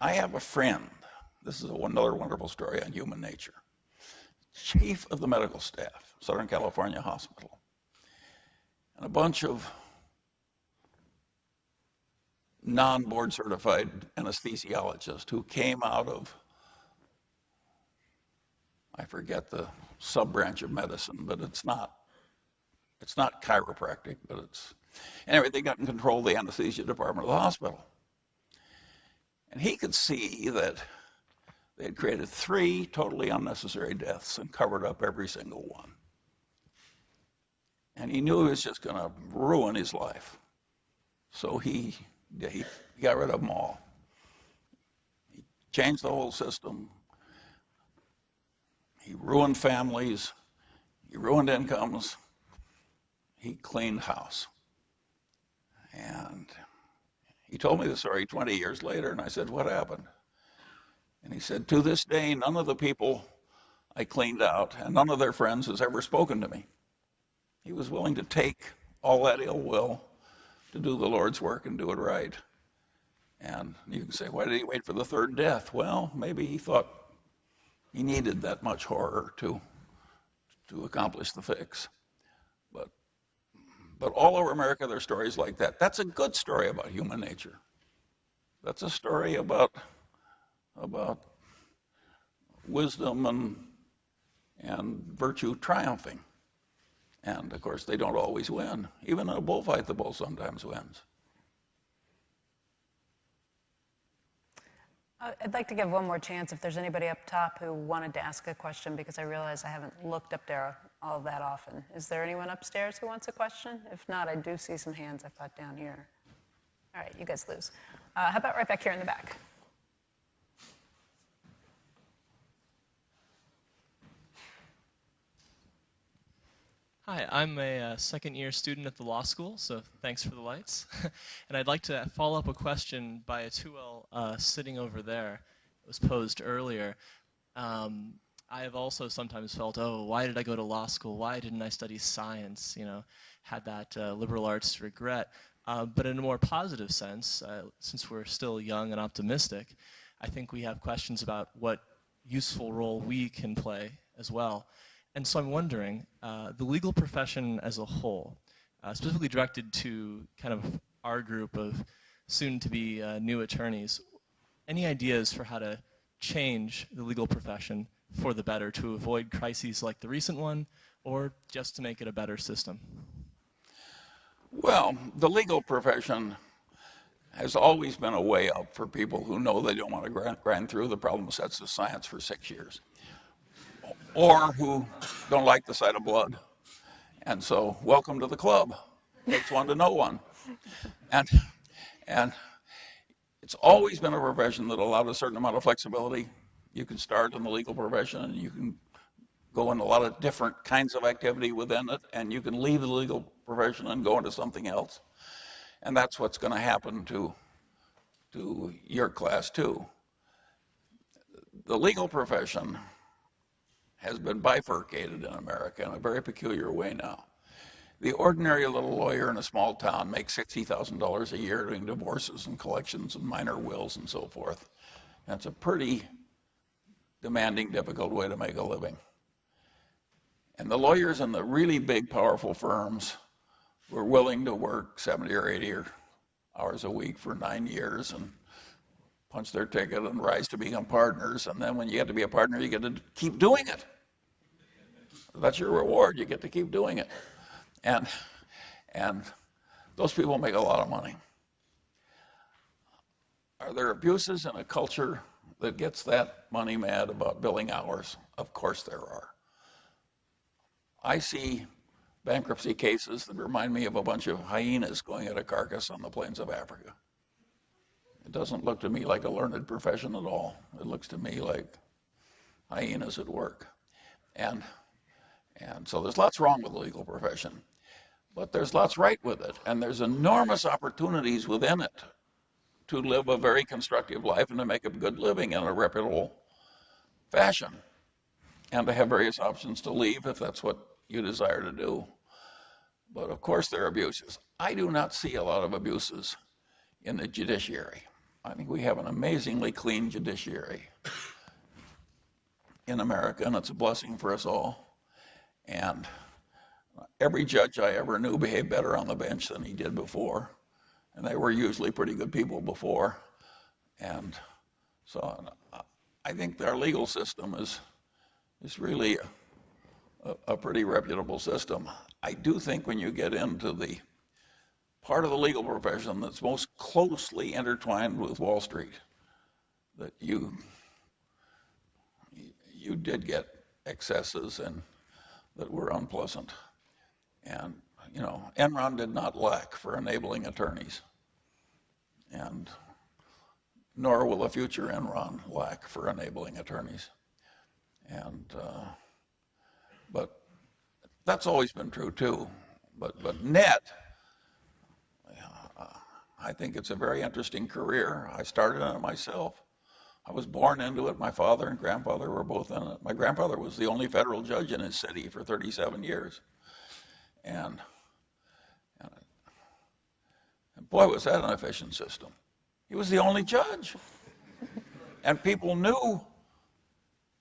I have a friend, this is another wonderful story on human nature, chief of the medical staff, Southern California Hospital, and a bunch of non-board certified anesthesiologists who came out of, I forget the sub-branch of medicine, but it's not chiropractic, but anyway, they got in control of the anesthesia department of the hospital. And he could see that they had created 3 totally unnecessary deaths and covered up every single one. And he knew he was just going to ruin his life. So he got rid of them all. He changed the whole system. He ruined families. He ruined incomes. He cleaned house. And he told me the story 20 years later, and I said, what happened? And he said, to this day, none of the people I cleaned out and none of their friends has ever spoken to me. He was willing to take all that ill will to do the Lord's work and do it right. And you can say, why did he wait for the 3rd death? Well, maybe he thought he needed that much horror to accomplish the fix. But all over America, there are stories like that. That's a good story about human nature. That's a story about wisdom and virtue triumphing. And of course, they don't always win. Even in a bullfight, the bull sometimes wins. I'd like to give one more chance if there's anybody up top who wanted to ask a question, because I realize I haven't looked up there all that often. Is there anyone upstairs who wants a question? If not, I do see some hands, I thought, down here. All right, you guys lose. How about right back here in the back? Hi, I'm a second-year student at the law school, so thanks for the lights. And I'd like to follow up a question by a 2L sitting over there. It was posed earlier. I have also sometimes felt, oh, why did I go to law school? Why didn't I study science? You know, had that liberal arts regret. But in a more positive sense, since we're still young and optimistic, I think we have questions about what useful role we can play as well. And so I'm wondering, the legal profession as a whole, specifically directed to kind of our group of soon-to-be new attorneys, any ideas for how to change the legal profession for the better to avoid crises like the recent one, or just to make it a better system? Well, the legal profession has always been a way up for people who know they don't want to grind through the problem sets of science for 6 years, or who don't like the sight of blood. And so, welcome to the club. Takes one to know one. And it's always been a profession that allowed a certain amount of flexibility. You can start in the legal profession and you can go in a lot of different kinds of activity within it, and you can leave the legal profession and go into something else. And that's what's going to happen to your class too. The legal profession has been bifurcated in America in a very peculiar way now. The ordinary little lawyer in a small town makes $60,000 a year doing divorces and collections and minor wills and so forth. That's a pretty demanding, difficult way to make a living. And the lawyers in the really big, powerful firms were willing to work 70 or 80 hours a week for 9 years and punch their ticket and rise to become partners. And then when you get to be a partner, you get to keep doing it. That's your reward. You get to keep doing it. And those people make a lot of money. Are there abuses in a culture that gets that money mad about billing hours? Of course there are. I see bankruptcy cases that remind me of a bunch of hyenas going at a carcass on the plains of Africa. It doesn't look to me like a learned profession at all. It looks to me like hyenas at work. And so there's lots wrong with the legal profession, but there's lots right with it. And there's enormous opportunities within it to live a very constructive life and to make a good living in a reputable fashion, and to have various options to leave if that's what you desire to do. But of course there are abuses. I do not see a lot of abuses in the judiciary. I think we have an amazingly clean judiciary in America, and it's a blessing for us all. And every judge I ever knew behaved better on the bench than he did before. And they were usually pretty good people before. And so I think our legal system is really a pretty reputable system. I do think when you get into the part of the legal profession that's most closely intertwined with Wall Street, that you did get excesses and that were unpleasant. And, you know, Enron did not lack for enabling attorneys. And nor will a future Enron lack for enabling attorneys. And, but that's always been true too. But net, I think it's a very interesting career. I started in it myself. I was born into it. My father and grandfather were both in it. My grandfather was the only federal judge in his city for 37 years. And boy, was that an efficient system. He was the only judge. And people knew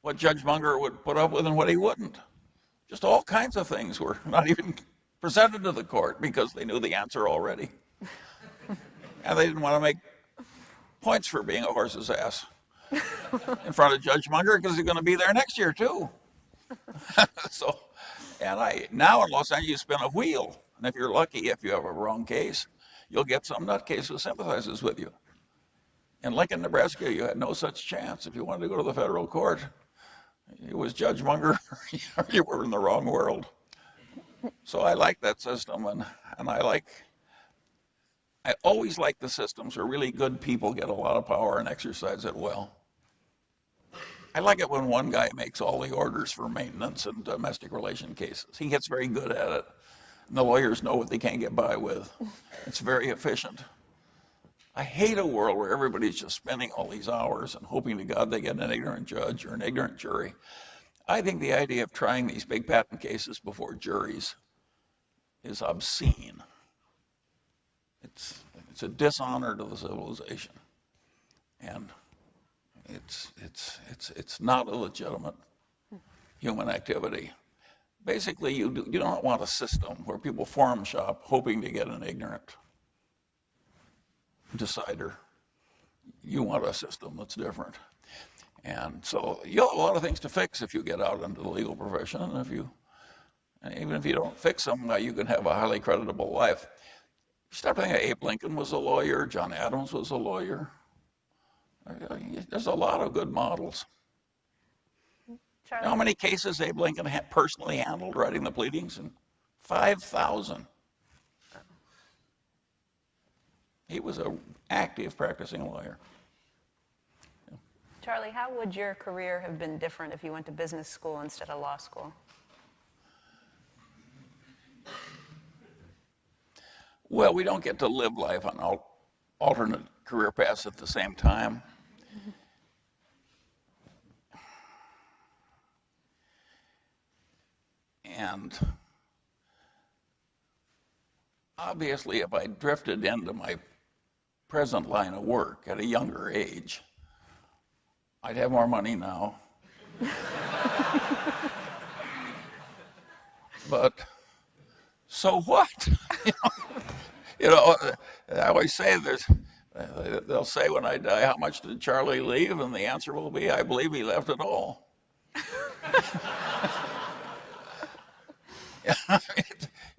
what Judge Munger would put up with and what he wouldn't. Just all kinds of things were not even presented to the court because they knew the answer already. And they didn't want to make points for being a horse's ass in front of Judge Munger because he's going to be there next year too. So, and now in Los Angeles you spin a wheel, and if you're lucky, if you have a wrong case, you'll get some nutcase who sympathizes with you. In Lincoln, Nebraska, you had no such chance. If you wanted to go to the federal court, it was Judge Munger, or you were in the wrong world. So I like that system, and I always like the systems where really good people get a lot of power and exercise it well. I like it when one guy makes all the orders for maintenance and domestic relation cases. He gets very good at it, and the lawyers know what they can't get by with. It's very efficient. I hate a world where everybody's just spending all these hours and hoping to God they get an ignorant judge or an ignorant jury. I think the idea of trying these big patent cases before juries is obscene. It's a dishonor to the civilization. And it's not a legitimate human activity. Basically, you don't want a system where people forum shop hoping to get an ignorant decider. You want a system that's different. And so you'll have a lot of things to fix if you get out into the legal profession. And even if you don't fix them, you can have a highly creditable life. Start thinking Abe Lincoln was a lawyer, John Adams was a lawyer. There's a lot of good models. Charlie? You know how many cases Abe Lincoln personally handled writing the pleadings? 5,000. He was an active practicing lawyer. Charlie, how would your career have been different if you went to business school instead of law school? Well, we don't get to live life on alternate career paths at the same time. And obviously, if I drifted into my present line of work at a younger age, I'd have more money now. But so what? I always say they'll say when I die, how much did Charlie leave? And the answer will be, I believe he left it all.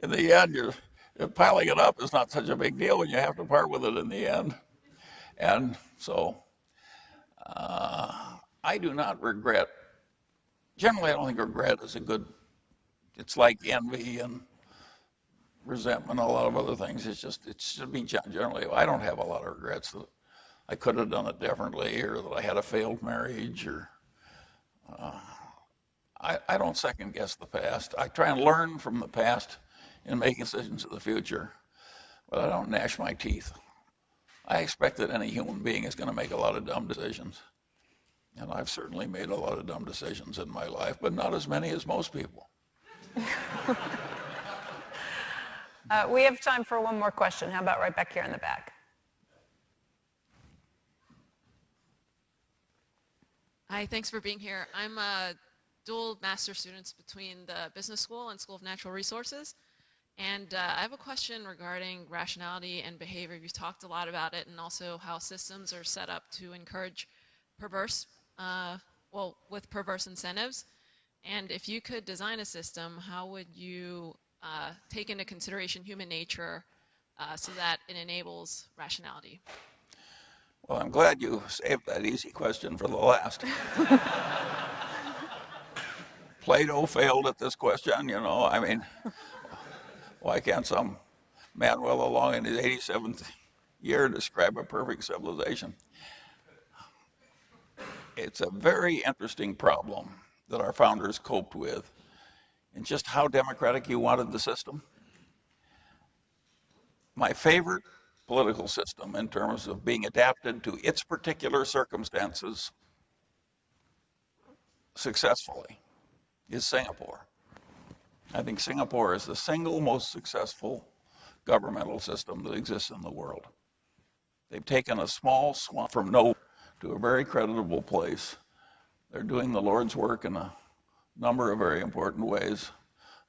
In the end, piling it up is not such a big deal when you have to part with it in the end. And so I do not regret. Generally, I don't think regret is a good, it's like envy and resentment, a lot of other things. It should be generally, I don't have a lot of regrets that I could have done it differently or that I had a failed marriage or, I don't second guess the past. I try and learn from the past in making decisions of the future, but I don't gnash my teeth. I expect that any human being is going to make a lot of dumb decisions. And I've certainly made a lot of dumb decisions in my life, but not as many as most people. We have time for one more question. How about right back here in the back? Hi, thanks for being here. I'm a dual master students between the business school and School of Natural Resources. And I have a question regarding rationality and behavior. You've talked a lot about it and also how systems are set up to encourage perverse, with perverse incentives. And if you could design a system, how would you take into consideration human nature so that it enables rationality? Well, I'm glad you saved that easy question for the last. Plato failed at this question, I mean, why can't some man well along in his 87th year describe a perfect civilization? It's a very interesting problem that our founders coped with and just how democratic you wanted the system. My favorite political system in terms of being adapted to its particular circumstances successfully is Singapore. I think Singapore is the single most successful governmental system that exists in the world. They've taken a small swamp from nowhere to a very creditable place. They're doing the Lord's work in a number of very important ways.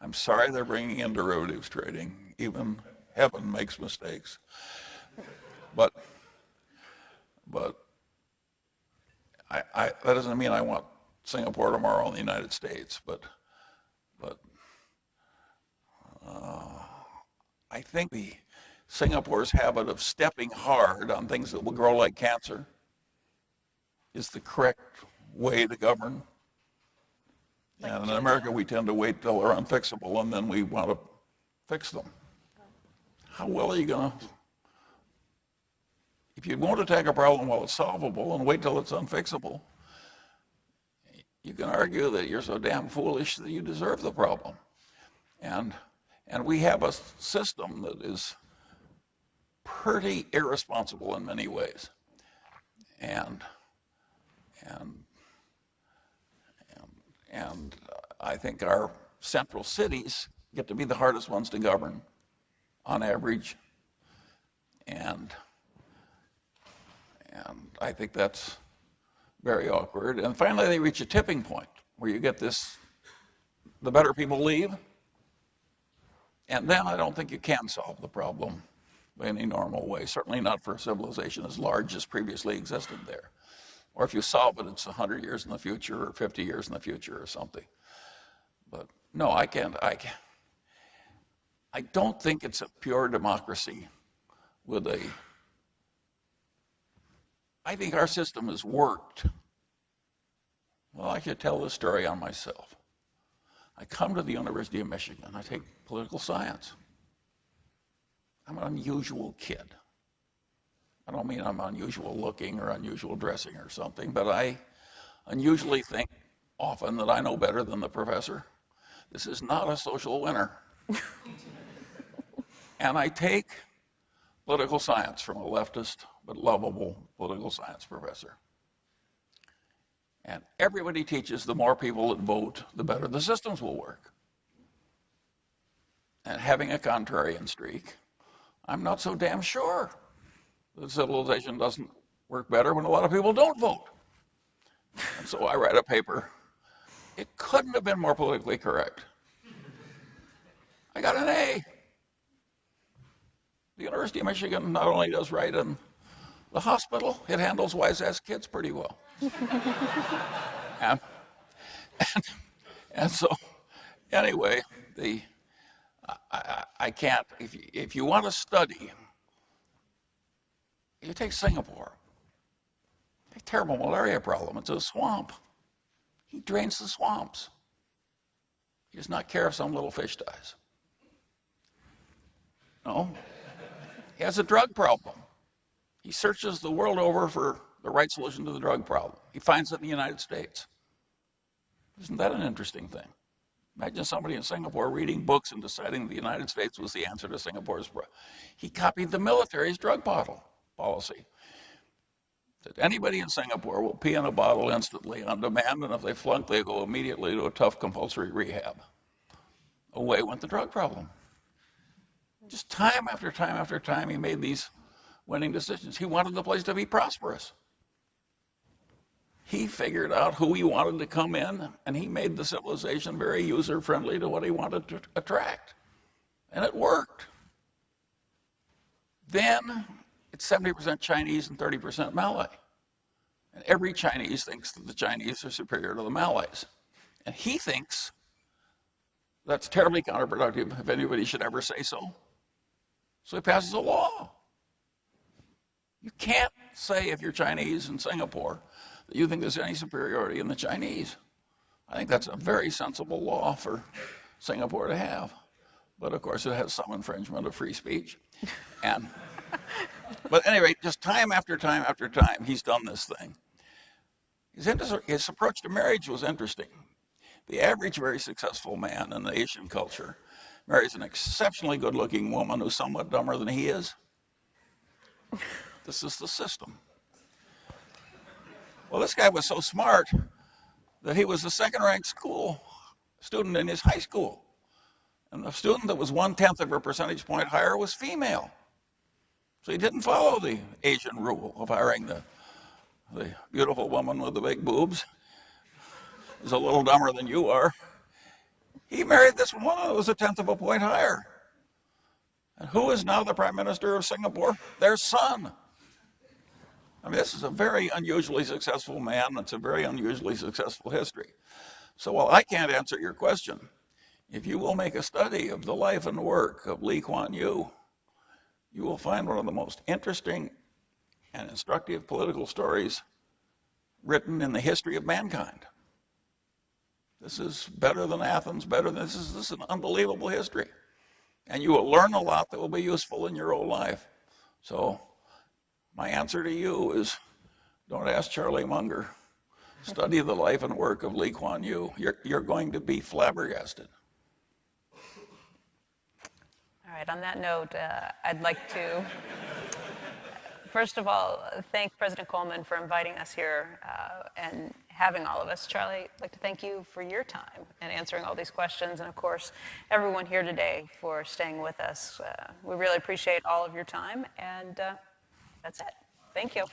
I'm sorry they're bringing in derivatives trading. Even heaven makes mistakes. But that doesn't mean I want Singapore tomorrow in the United States, but I think Singapore's habit of stepping hard on things that will grow like cancer is the correct way to govern. And in America, we tend to wait till they're unfixable, and then we want to fix them. How well are you going to? If you won't attack a problem while it's solvable and wait till it's unfixable, you can argue that you're so damn foolish that you deserve the problem. And we have a system that is pretty irresponsible in many ways. And I think our central cities get to be the hardest ones to govern on average. And I think that's very awkward. And finally, they reach a tipping point where you get this, the better people leave. And then I don't think you can solve the problem in any normal way, certainly not for a civilization as large as previously existed there. Or if you solve it, it's 100 years in the future or 50 years in the future or something. But no, I can't. I don't think it's a pure democracy with a... I think our system has worked. Well, I should tell this story on myself. I come to the University of Michigan. I take political science. I'm an unusual kid. I don't mean I'm unusual looking or unusual dressing or something, but I unusually think often that I know better than the professor. This is not a social winner. And I take political science from a leftist but lovable political science professor. And everybody teaches the more people that vote, the better the systems will work. And having a contrarian streak, I'm not so damn sure that civilization doesn't work better when a lot of people don't vote. And so I write a paper. It couldn't have been more politically correct. I got an A. The University of Michigan not only does right in the hospital, it handles wise-ass kids pretty well. and so, anyway, I can't, if you want to study, you take Singapore. A terrible malaria problem. It's a swamp. He drains the swamps. He does not care if some little fish dies. No. He has a drug problem. He searches the world over for the right solution to the drug problem. He finds it in the United States. Isn't that an interesting thing? Imagine somebody in Singapore reading books and deciding the United States was the answer to Singapore's problem. He copied the military's drug policy. That anybody in Singapore will pee in a bottle instantly on demand, and if they flunk, they go immediately to a tough compulsory rehab. Away went the drug problem. Just time after time after time, he made these winning decisions. He wanted the place to be prosperous. He figured out who he wanted to come in, and he made the civilization very user-friendly to what he wanted to attract. And it worked. Then it's 70% Chinese and 30% Malay. And every Chinese thinks that the Chinese are superior to the Malays. And he thinks that's terribly counterproductive if anybody should ever say so. So he passes a law. You can't say if you're Chinese in Singapore that you think there's any superiority in the Chinese. I think that's a very sensible law for Singapore to have. But of course it has some infringement of free speech. But anyway, just time after time after time, he's done this thing. His approach to marriage was interesting. The average very successful man in the Asian culture marries an exceptionally good-looking woman who's somewhat dumber than he is. This is the system. Well, this guy was so smart that he was the second-ranked student in his high school. And the student that was 1/10 of a percentage point higher was female. So he didn't follow the Asian rule of hiring the beautiful woman with the big boobs, who's a little dumber than you are. He married this woman that was 1/10 of a point higher. And who is now the Prime Minister of Singapore? Their son. I mean, this is a very unusually successful man. It's a very unusually successful history. So while I can't answer your question, if you will make a study of the life and work of Lee Kuan Yew, you will find one of the most interesting and instructive political stories written in the history of mankind. This is better than Athens, this is an unbelievable history. And you will learn a lot that will be useful in your own life. So my answer to you is, don't ask Charlie Munger. Study the life and work of Lee Kuan Yew. You're going to be flabbergasted. All right, on that note, I'd like to, first of all, thank President Coleman for inviting us here and having all of us. Charlie, I'd like to thank you for your time and answering all these questions, and of course, everyone here today for staying with us. We really appreciate all of your time, and that's it. Thank you.